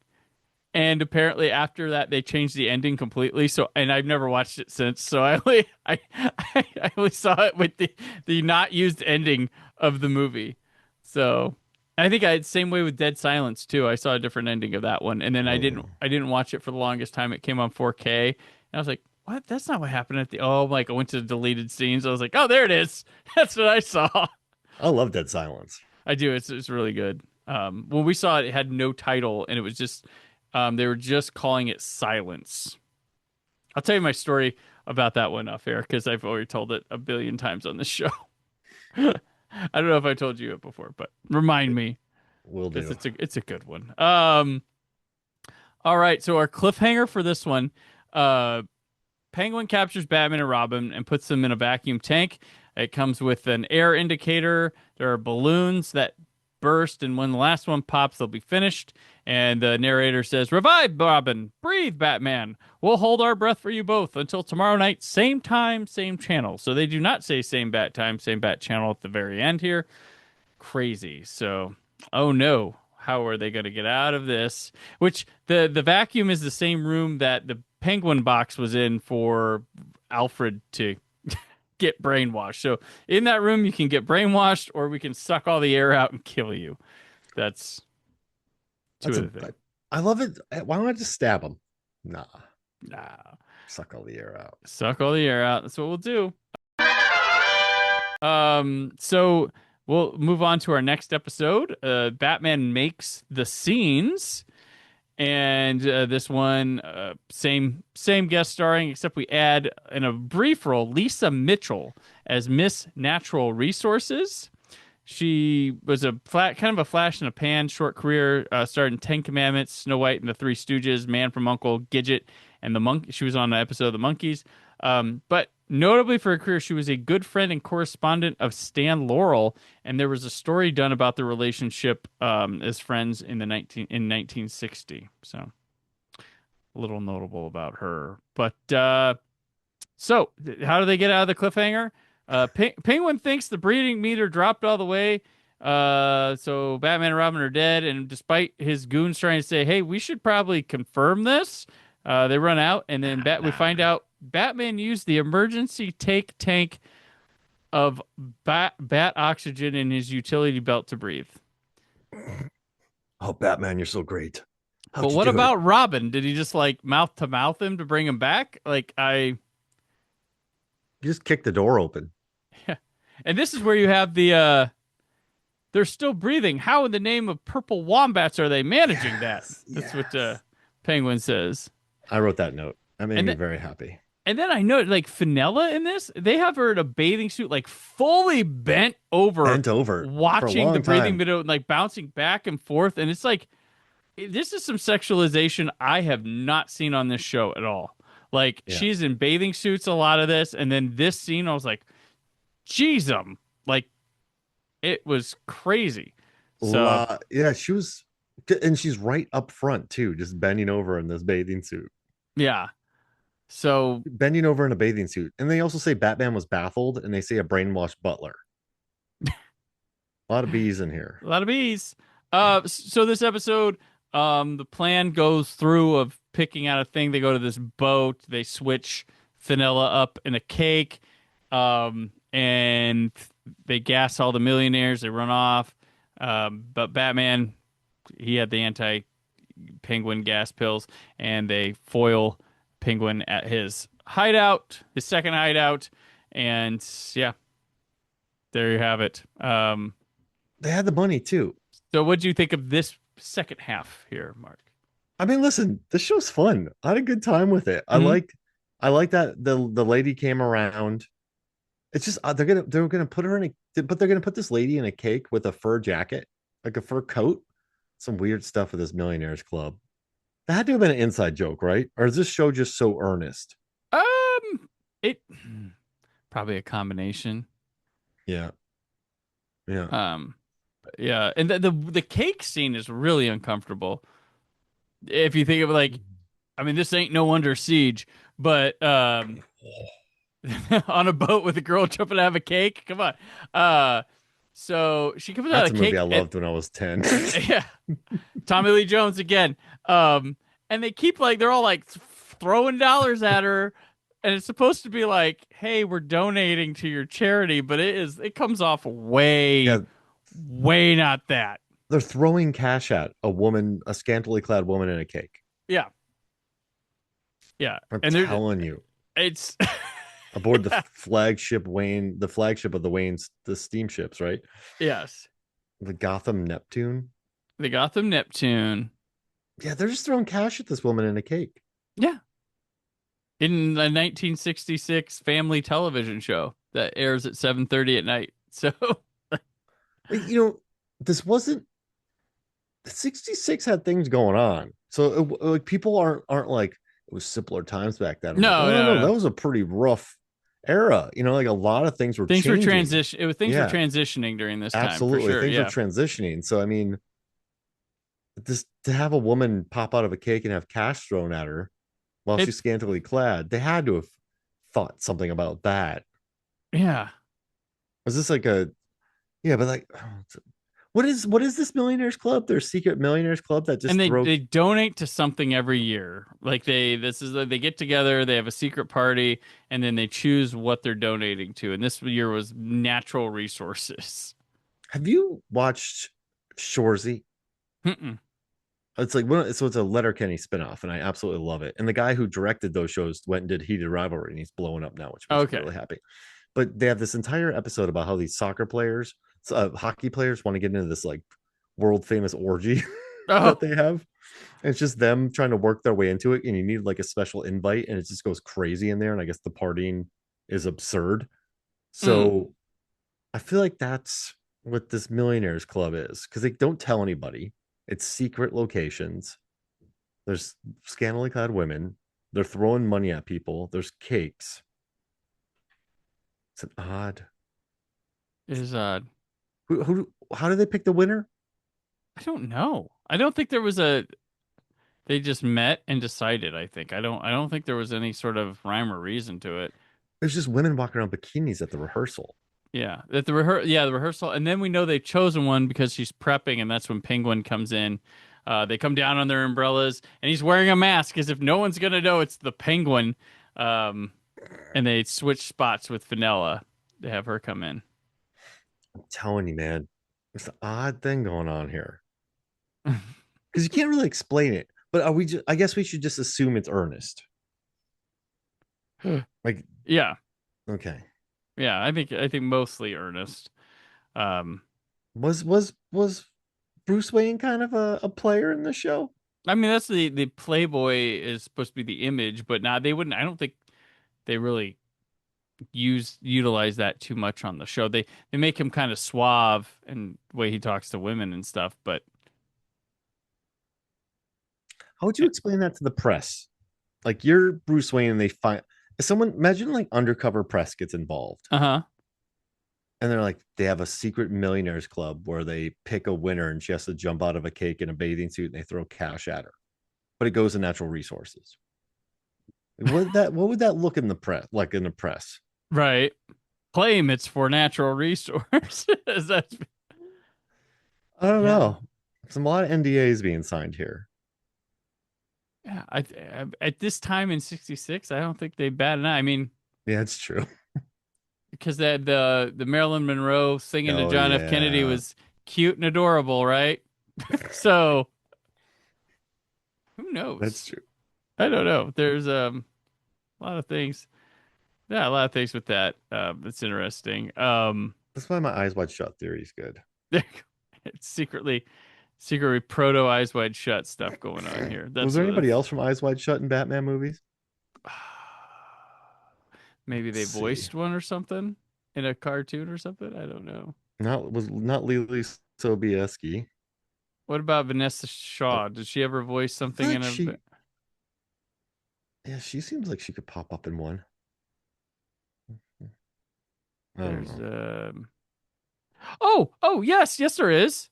and apparently after that they changed the ending completely. So, and I've never watched it since. So I only saw it with the not used ending of the movie. So I think same way with Dead Silence too. I saw a different ending of that one, and then Oh, I didn't watch it for the longest time. It came on 4K, and I was like, what? That's not what happened at the. Oh, like I went to the deleted scenes. I was like, oh, there it is. That's what I saw. I love Dead Silence. I do. It's really good. When we saw it, it had no title, and it was just they were just calling it Silence. I'll tell you my story about that one off air because I've already told it a billion times on this show. I don't know if I told you it before, but remind me Will because do. it's a good one. All right. So our cliffhanger for this one, Penguin captures Batman and Robin and puts them in a vacuum tank. It comes with an air indicator. There are balloons that burst, and when the last one pops, they'll be finished. And the narrator says, "Revive Robin, breathe Batman. We'll hold our breath for you both until tomorrow night, same time, same channel." So they do not say same bat time, same bat channel at the very end here. Crazy. So, oh no, how are they going to get out of this? Which the vacuum is the same room that the Penguin box was in for Alfred to get brainwashed. So in that room, you can get brainwashed, or we can suck all the air out and kill you. That's two of the things. I love it. Why don't I just stab him? Nah, Nah, suck all the air out. suck all the air out. That's what we'll do. So we'll move on to our next episode. Batman makes the scenes. And this one, same guest starring, except we add in a brief role Lisa Mitchell as Miss Natural Resources. She was kind of a flash in a pan short career. Starred in Ten Commandments, Snow White and the Three Stooges, Man from Uncle, Gidget, and the Monk. She was on an episode of The Monkees. But notably for her career, she was a good friend and correspondent of Stan Laurel, and there was a story done about the relationship as friends in 1960. So a little notable about her. But so how do they get out of the cliffhanger? Penguin thinks the breeding meter dropped all the way. So Batman and Robin are dead, and despite his goons trying to say, "Hey, we should probably confirm this," they run out, and then we find out Batman used the emergency tank of bat oxygen in his utility belt to breathe. Oh, Batman, you're so great. But what about Robin? Did he just like mouth to mouth him to bring him back? You just kicked the door open. Yeah. And this is where you have the they're still breathing. How in the name of purple wombats are they managing that? That's what Penguin says. I wrote that note. That made me very happy. And then I know, like, Fenella in this, they have her in a bathing suit, like, fully bent over, watching the breathing video, like, bouncing back and forth. And it's like, this is some sexualization I have not seen on this show at all. Like, she's in bathing suits a lot of this. And then this scene, I was like, jeez, like, it was crazy. So, yeah, she was, and she's right up front, too, just bending over in this bathing suit. Yeah. So bending over in a bathing suit. And they also say Batman was baffled, and they say a brainwashed butler. A lot of bees in here. A lot of bees. So this episode, the plan goes through of picking out a thing. They go to this boat. They switch Fenella up in a cake, and they gas all the millionaires. They run off. But Batman, he had the anti-penguin gas pills, and they foil Penguin at his hideout, his second hideout, and There you have it. They had the money too. So what do you think of this second half here, Mark? I mean, listen, this show's fun. I had a good time with it. Hmm. I like that the lady came around. It's just they're gonna put her in a but they're gonna put this lady in a cake with a fur jacket, like a fur coat. Some weird stuff with this millionaires club. That had to have been an inside joke, right? Or is this show just so earnest? It probably a combination. Yeah, yeah. Um, yeah, and the cake scene is really uncomfortable. If you think of it like, I mean, this ain't no Under Siege, but on a boat with a girl jumping out of a cake. Come on. So she comes out That's of a a movie I cake and loved when I was 10. yeah, Tommy Lee Jones again. And they keep like they're all like throwing dollars at her, and it's supposed to be like, "Hey, we're donating to your charity," but it comes off Yeah, way not that. they're throwing cash at a woman, a scantily clad woman in a cake. Yeah, yeah, I'm and they're telling you, it's aboard the flagship Wayne, the flagship of the Wayne's, the steamships, right? yes, The Gotham Neptune. the Gotham Neptune. Yeah, they're just throwing cash at this woman in a cake. Yeah, in a 1966 family television show that airs at 7:30 at night. So You know, this wasn't 66 had things going on. So like people aren't like it was simpler times back then. I'm like, no, oh no, no, that no. was a pretty rough era. You know, like a lot of things were Things were changing. transition. It was things were Yeah, transitioning during this time for absolutely. sure. Things were Yeah. transitioning. So I mean, this to have a woman pop out of a cake and have cash thrown at her while It she's scantily clad, they had to have thought something about that. yeah. Was this like a yeah, but like what is this millionaires club? Their secret millionaires club that And just they throw they donate to something every year. Like they get together, they have a secret party, and then they choose what they're donating to. And this year was natural resources. have you watched Shorzy? Mm-mm. It's like so it's a Letterkenny spinoff, and I absolutely love it. And the guy who directed those shows went and did Heated Rivalry, and he's blowing up now, which makes me Okay. really happy. But they have this entire episode about how these soccer players, hockey players, want to get into this like world famous orgy that Oh. they have. And it's just them trying to work their way into it, and you need like a special invite, and it just goes crazy in there. And I guess the partying is absurd. Mm. So I feel like that's what this millionaires club is because they don't tell anybody. It's secret locations. There's scantily clad women. They're throwing money at people. There's cakes. It's an odd. Is How do they pick the winner? I don't know. I don't think there was a they just met and decided, I think. I don't think there was any sort of rhyme or reason to it. There's just women walking around bikinis at the rehearsal. Yeah, at the rehearsal, and then we know they've chosen one because she's prepping, and that's when Penguin comes in. They come down on their umbrellas, and he's wearing a mask as if no one's gonna know it's the Penguin. Um, and they switch spots with Vanilla to have her come in. I'm telling you, man, there's an odd thing going on here because you can't really explain it. But are we? I guess we should just assume it's earnest. Like, Yeah, okay, yeah, I think mostly Ernest. Um, was Bruce Wayne kind of a player in the show? I mean that's the Playboy is supposed to be the image, but now they wouldn't. I don't think they really utilize that too much on the show. They make him kind of suave and the way he talks to women and stuff, but How would you explain that to the press? Like you're Bruce Wayne and they find someone imagine like undercover press gets involved uh-huh. and they're like they have a secret millionaires club where they pick a winner and she has to jump out of a cake in a bathing suit and they throw cash at her. But it goes to natural resources. What would that look in the press like in the press? Right. Claim it's for natural resources. That's I don't yeah. know. There's a lot of NDAs being signed here. Yeah, at this time in '66, I don't think they bat an eye. I mean, Yeah, it's true. because the Marilyn Monroe singing to Oh John F. Kennedy yeah. was cute and adorable, right? So who That's knows? true. I don't know. There's a lot of things. Yeah, a lot of things with that. That's interesting. That's why my eyes wide shut theory is good. It's secretly proto Eyes Wide Shut stuff going on here. Was That's there what anybody it's. else from Eyes Wide Shut in Batman movies? Maybe Let's they see. voiced one or something in a cartoon or something. I don't know. Not Lily Sobieski. What about Vanessa I, Shaw? Did she ever voice I something thought in a? she. Yeah, she seems like she could pop up in one. I don't There's know. oh yes there is.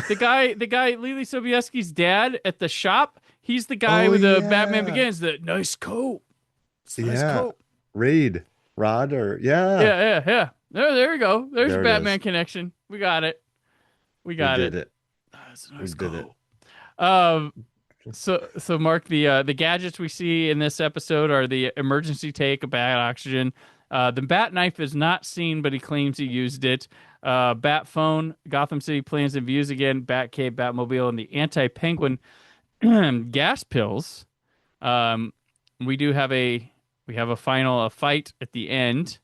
The guy Lily Sobieski's dad at the shop. He's the guy Oh with the Batman yeah, Begins. The nice coat. It's a nice yeah. coat. Raid, Rod, or yeah. Yeah. There you go. There's a There it is. Batman connection. We got it. We We got did it. it. That's a We nice did it. coat. Um, so Mark, the gadgets we see in this episode are the emergency take, a bat oxygen. The bat knife is not seen, but he claims he used it. Bat phone, Gotham City plans and views again. Bat cave, Batmobile, and the anti-penguin gas pills. Um, we do have a final fight at the end.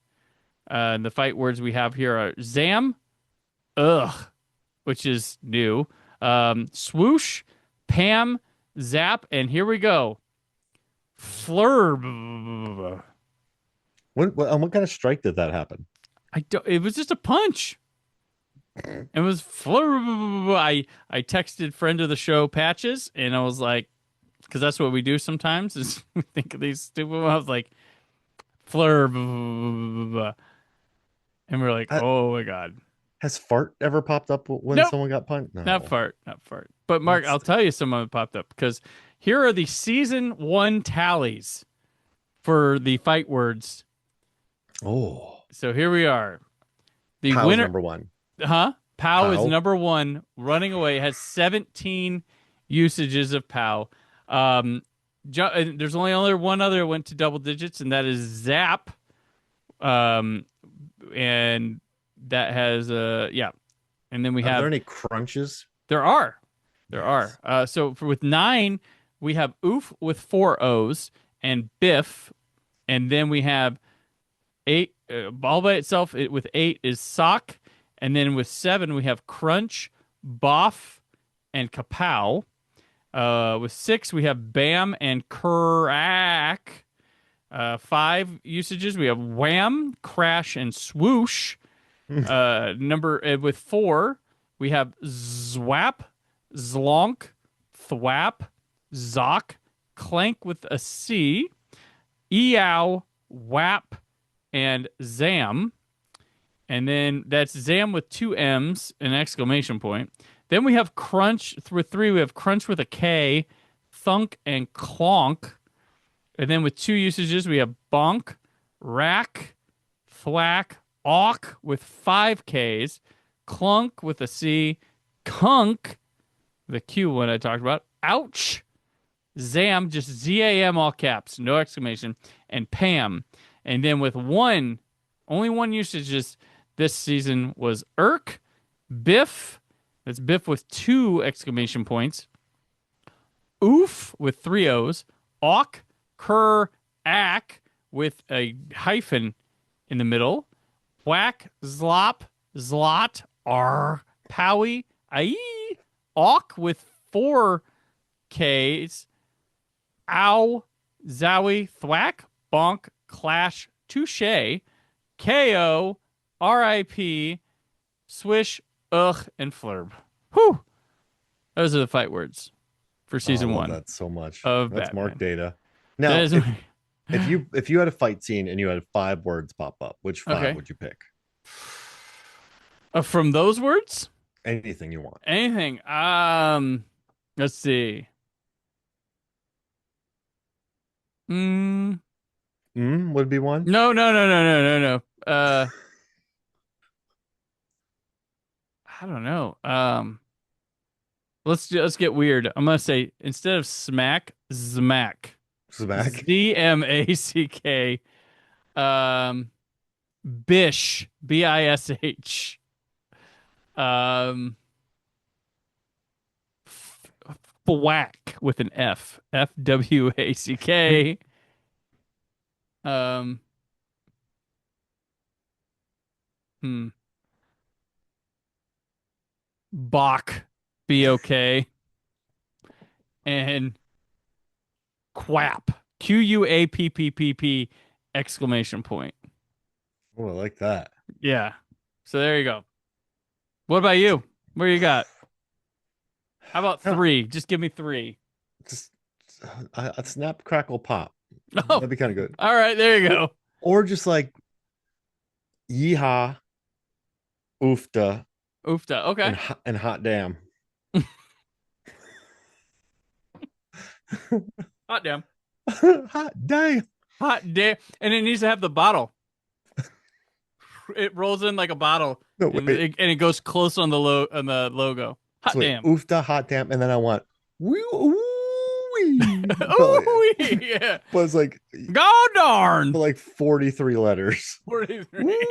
The fight words we have here are Zam, ugh, which is new. Swoosh, Pam, Zap, and here we go. Flurb. What kind of strike did that happen? It was just a punch. It was flurb. I texted friend of the show Patches, and I was like, because that's what we do sometimes is we think of these stupid ones. I was like, flurb. And we're like, Uh, oh my God. has fart ever popped up when Nope. someone got punched? Not No. fart, not fart. But Mark, That's I'll tell you someone popped up because here are the season one tallies for the fight words. oh, So here we are. The Pow's winner, number one. huh? Pow is Pow. number one, running away, has 17 usages of Pow. Um, there's only one other went to double digits, and that is Zap. Um, and that has yeah. And then we Are there have any crunches? there are. There Nice. are. With 9, we have oof with 4 O's and biff, and then we have 8 all by itself. With 8 is sock, and then with 7 we have crunch, boff, and kapow. With 6 we have bam and crack. 5 usages we have wham, crash, and swoosh. Number with 4 we have zwap, zlonk, thwap, zock, clank with a C, eow, whap, and zam. And then that's zam with 2 M's, an exclamation point. Then we have crunch with 3. We have crunch with a K, thunk, and clonk. And then with 2 usages, we have bonk, rack, thwack, awk with 5 Ks, clunk with a C, kunk, the Q one I talked about, ouch, zam, just ZAM all caps, no exclamation, and Pam. And then with only one usage this season was irk, biff, that's biff with 2 exclamation points, oof with 3 O's, awk, cur, ack with a hyphen in the middle, whack, zlop, zlot, r, powie, aye, awk with 4 K's, ow, zowie, thwack, bonk, clash, touche, KO, RIP, swish, ugh, and flurb. Whew. Those are the fight words for Oh, I season love 1 that so much. of That's Batman. Mark Data. That Now, is if you had a fight scene and you had 5 words pop up, which 5 okay. would you pick? From those words? Anything you want. Anything. Let's see. Would be one. No. I don't know. Let's get weird. I'm gonna say instead of smack, zmack. Smack. ZMACK. Bish. BISH. Um, Fwack with an F. FWACK. Um, hmm. Bach, B-O-K, and Quapp, Quapp, exclamation point. Oh, I like that. Yeah. So there you go. What about you? What do you got? How about No, three? Just give me three. just a snap, crackle, pop. Oh, That'd be kind of good. all right. There you go. Or just like yeehaw, oofta, Oofta. Okay. and hot damn. Hot damn. Hot damn. Hot damn. And it needs to have the bottle. It rolls in like a bottle, No, and wait. it goes close on the logo. Hot So wait, damn. oofta, hot damn, and then I want woo wee. Ooh, yeah. But it's like God darn. 43 letters. 43. Woo-wee.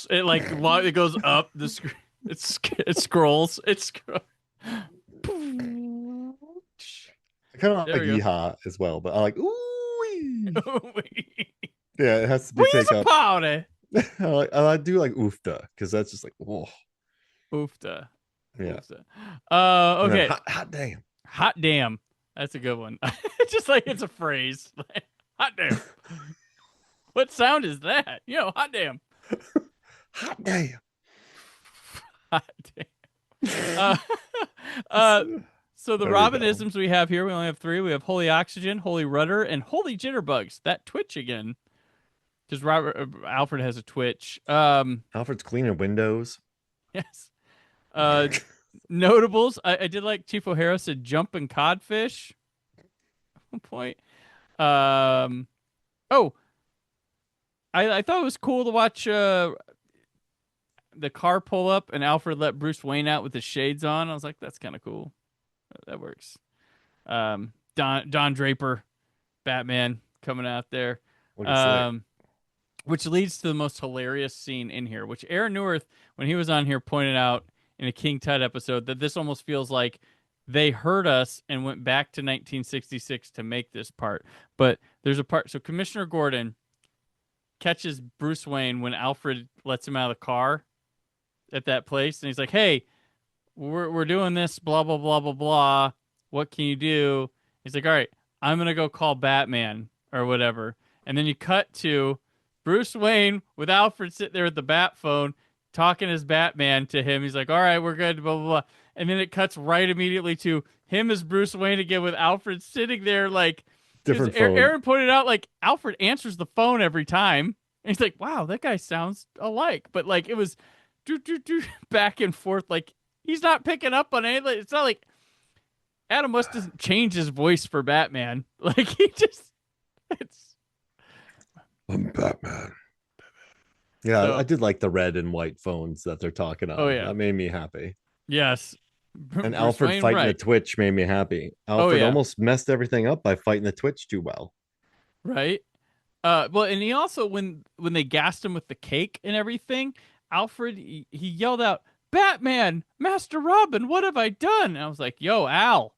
It goes up the screen. It scrolls. I kind of like There we go. yeehaw as well, but I like ooh. Ooh-wee. Yeah, it has to be We's take a up. party. I do like oofta because that's just like whoa. Oofta. Yeah. Oofta. And then Okay. hot damn. Hot damn. That's a good one. Just like it's a phrase. Hot damn. What sound is that? Hot damn. Hot damn. Hot damn. So the There we go. Robinisms we have here, we only have three. We have Holy Oxygen, Holy Rudder, and Holy Jitterbugs. That Twitch again. Because Alfred has a Twitch. Alfred's cleaning windows. Yes. Notables. I did like Chief O'Hara said jumping codfish at one point. Oh, I thought it was cool to watch the car pull up and Alfred let Bruce Wayne out with his shades on. I was like, that's kind of cool. That works. Don Draper, Batman coming out there. Which leads to the most hilarious scene in here, which Aaron Newerth, when he was on here, pointed out in a King Tut episode that this almost feels like they heard us and went back to 1966 to make this part. But there's a part. So Commissioner Gordon catches Bruce Wayne when Alfred lets him out of the car at that place. And he's like, hey, we're doing this, blah, blah, blah, blah, blah. What can you do? He's like, all right, I'm going to go call Batman or whatever. And then you cut to Bruce Wayne with Alfred sitting there with the bat phone talking as Batman to him. He's like, all right, we're good, blah, blah, blah. And then it cuts right immediately to him as Bruce Wayne again with Alfred sitting there like Different phone. Aaron pointed out like Alfred answers the phone every time. And he's like, wow, that guy sounds alike. But like it was back and forth. Like he's not picking up on anything. It's not like Adam West doesn't change his voice for Batman. Like I'm Batman. Yeah, So, I did like the red and white phones that they're talking on. Oh, yeah. That made me happy. yes. And Alfred Wayne, fighting right. the Twitch made me happy. Alfred yeah. almost messed everything up by fighting the Twitch too well. Right. Well, and he also when they gassed him with the cake and everything, Alfred he yelled out, "Batman, Master Robin, what have I done?" And I was like, "Yo, Al,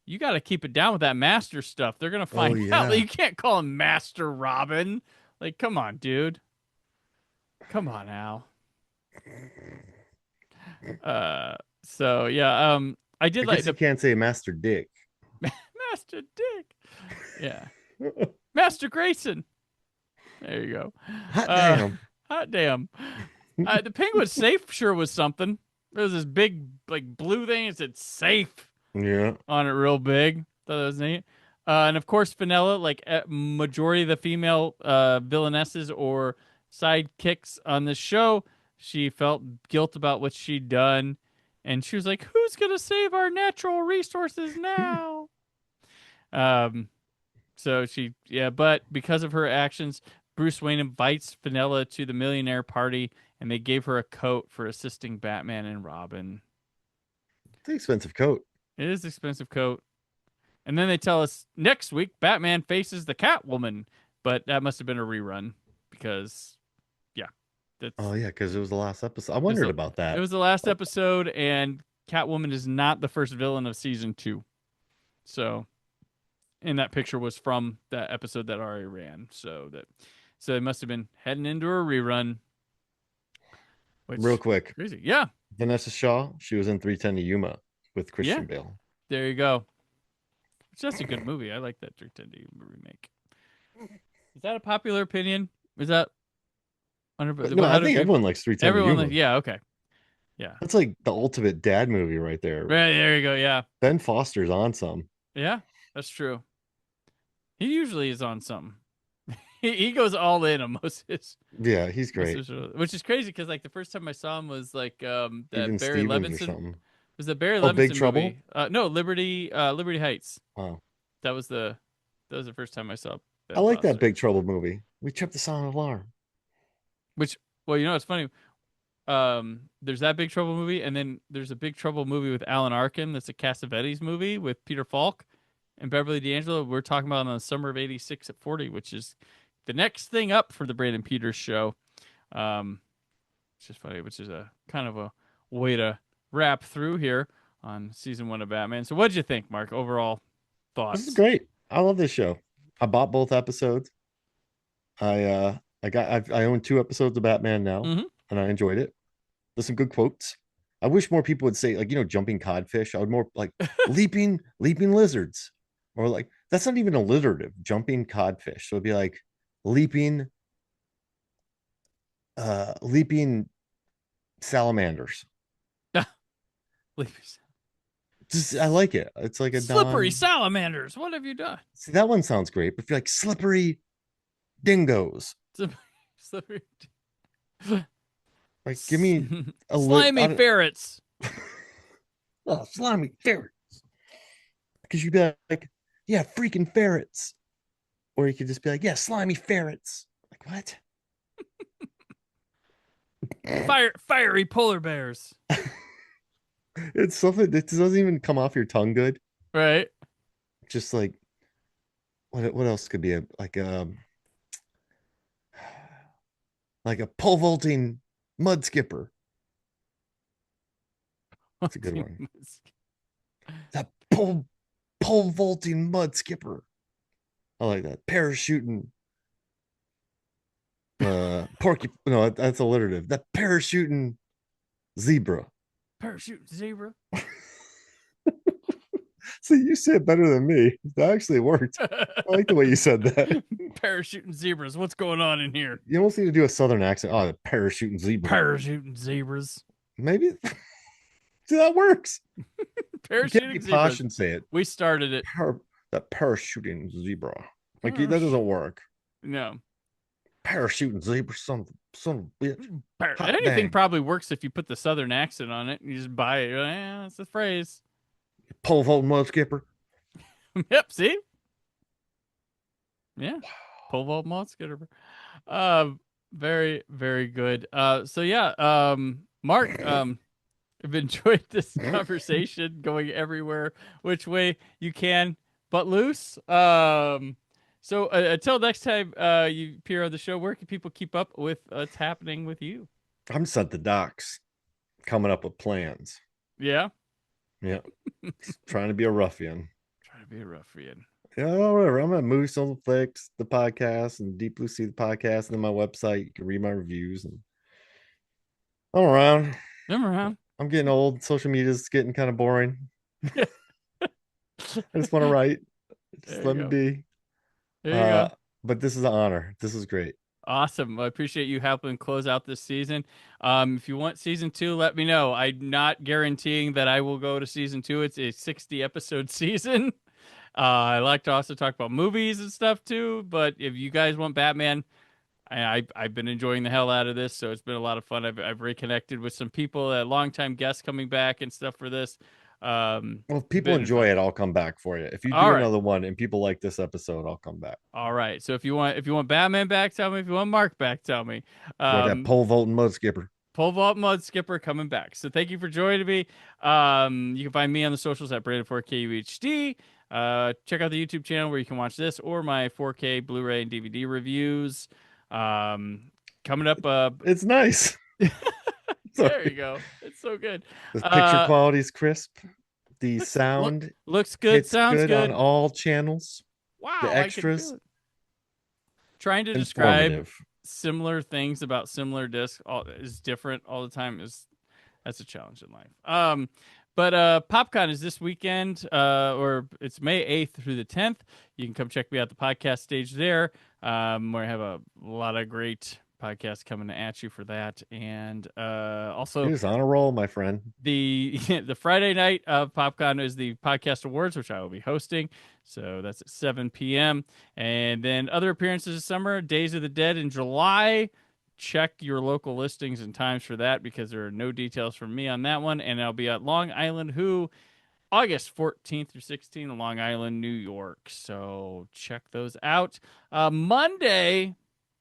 you got to keep it down with that Master stuff. They're gonna find out. Like, you can't call him Master Robin. Like, come on, dude. Come on, Al." So yeah, I did I guess you can't say Master Dick. Master Dick. Yeah. Master Grayson. There you go. Hot damn. Hot damn. The Penguin safe sure was something. There was this big like blue thing. It said safe on it real big. Thought that was neat. And of course, Fenella, like majority of the female villainesses or sidekicks on this show, she felt guilt about what she'd done. And she was like, who's going to save our natural resources now? So but because of her actions, Bruce Wayne invites Fenella to the millionaire party, and they gave her a coat for assisting Batman and Robin. It's an expensive coat. It is an expensive coat. And then they tell us next week, Batman faces the Catwoman, but that must have been a rerun because, because it was the last episode. I wondered about that. It was the last episode, and Catwoman is not the first villain of season 2. So, and that picture was from that episode that already ran. So it must have been heading into a rerun. Real quick. Crazy. Yeah. Vanessa Shaw, she was in 3:10 to Yuma with Christian Bale. There you go. Which that's a good movie. I like that 3:10 to Yuma remake. Is that a popular opinion? Is that No, I think everyone likes 3:10 to Yuma. Yeah, okay. Yeah. That's like the ultimate dad movie right there. Right, there you go, yeah. Ben Foster's on some. Yeah, that's true. He usually is on something. he goes all in on most of his. Yeah, he's great. Which is crazy because like the first time I saw him was like that Even Barry Stevens Levinson. Was the Barry Levinson Big Trouble? Movie. No, Liberty Heights. Wow. That was the first time I saw Ben I like Foster. that Big Trouble movie. We tripped the silent alarm. Which, well, it's funny. There's that Big Trouble movie, and then there's a Big Trouble movie with Alan Arkin. That's a Cassavetes movie with Peter Falk and Beverly D'Angelo. We're talking about on the summer of '86 at 40, which is the next thing up for the Brandon Peters show. It's just funny, which is a kind of a way to wrap through here on season 1 of Batman. So, what did you think, Mark? Overall thoughts? This is great. I love this show. I bought both episodes. I own 2 episodes of Batman now, and I enjoyed it. There's some good quotes. I wish more people would say, like, jumping codfish. I would more like leaping lizards, or like that's not even alliterative. Jumping codfish. So it'd be like leaping salamanders. I like it. It's like a slippery salamanders. What have you done? See, that one sounds great. But if you're like slippery dingoes, slippery. Like, give me a slimy ferrets. Oh, slimy ferrets. Because you'd be like, yeah, freaking ferrets. Or you could just be like, yeah, slimy ferrets. Like, what? Fiery polar bears. It's something that doesn't even come off your tongue good. Right. Just like, what else could be like a pole vaulting mud skipper. That's a good one. That pole vaulting mud skipper. I like that. Parachuting. Porky. No, that's alliterative. That parachuting zebra. Parachute zebra. So you said it better than me. That actually worked. I like the way you said that. Parachuting zebras. What's going on in here? You almost need to do a southern accent. Oh, the parachuting zebra. Parachuting zebras. Maybe. See, that works. Parachuting zebras. And say it. We started it. That parachuting zebra. Like that doesn't work. No. Parachuting zebra, son of a bitch. Anything probably works if you put the southern accent on it and you just buy it. Yeah, that's the phrase. Pole vault mud skipper. Yep, see? Yeah. Pole vault mud skipper. Very, very good. So yeah, Mark, I've enjoyed this conversation going everywhere, which way you can, but loose. So until next time you appear on the show, where can people keep up with what's happening with you? I'm just at the docks, coming up with plans. Yeah? Yeah. Trying to be a ruffian. Yeah, whatever. I'm at Movies Films Flix, the podcast, and Deep Blue Sea, the podcast, and then my website. You can read my reviews. And I'm around. I'm getting old. Social media is getting kind of boring. I just want to write. Just let me be. There you go. But this is an honor. This is great. Awesome. I appreciate you helping close out this season. If you want season 2, let me know. I'm not guaranteeing that I will go to season 2. It's a 60 episode season. I like to also talk about movies and stuff too. But if you guys want Batman, I've been enjoying the hell out of this. So it's been a lot of fun. I've reconnected with some people, longtime guests coming back and stuff for this. Well, if people enjoy it, I'll come back for you. If you do another one and people like this episode, I'll come back. All right. So if you want Batman back, tell me. If you want Mark back, tell me. That pole vault mud skipper. Pole vault mud skipper coming back. So thank you for joining me. You can find me on the socials at Brandon4KUHD. Check out the YouTube channel where you can watch this or my 4K Blu-ray and DVD reviews. Coming up. It's nice. There you go. It's so good. The picture quality is crisp. The sound looks good. Sounds good on all channels. Wow. The extras. Trying to describe similar things about similar discs is different all the time that's a challenge in life. But PopCon is this weekend, or it's May 8th through the 10th. You can come check me out at the podcast stage there, where I have a lot of great podcasts coming at you for that. And also, he's on a roll, my friend. The Friday night of PopCon is the Podcast Awards, which I will be hosting. So that's at 7 p.m. And then other appearances this summer, Days of the Dead in July. Check your local listings and times for that because there are no details from me on that one. And I'll be at Long Island Who August 14th through 16th in Long Island, New York. So check those out. Monday,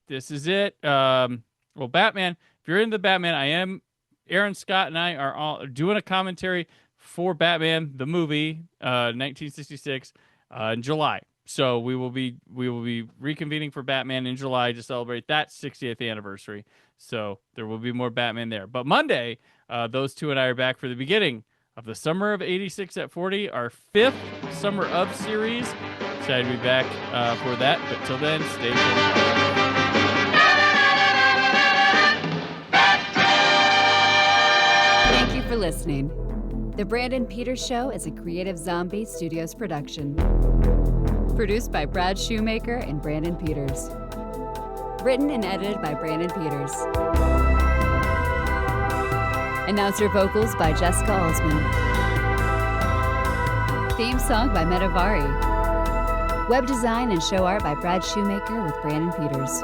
this is it. Batman. If you're into Batman, Aaron Scott and I are all doing a commentary for Batman, the movie, 1966, in July. So we will be reconvening for Batman in July to celebrate that 60th anniversary. So there will be more Batman there. But Monday, those two and I are back for the beginning of the Summer of 86 at 40, our 5th Summer of series. Excited to be back for that. But till then, stay tuned. Thank you for listening. The Brandon Peters Show is a Creative Zombie Studios production. Produced by Brad Shoemaker and Brandon Peters. Written and edited by Brandon Peters. Announcer vocals by Jessica Alsman. Theme song by Metavari. Web design and show art by Brad Shoemaker with Brandon Peters.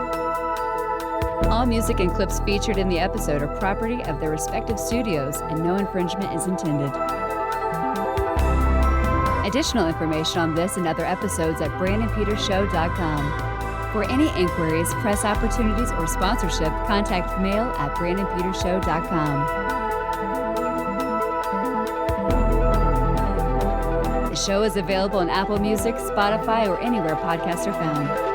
All music and clips featured in the episode are property of their respective studios and no infringement is intended. Additional information on this and other episodes at BrandonPetersShow.com. For any inquiries, press opportunities, or sponsorship, contact mail at BrandonPetersShow.com. The show is available on Apple Music, Spotify, or anywhere podcasts are found.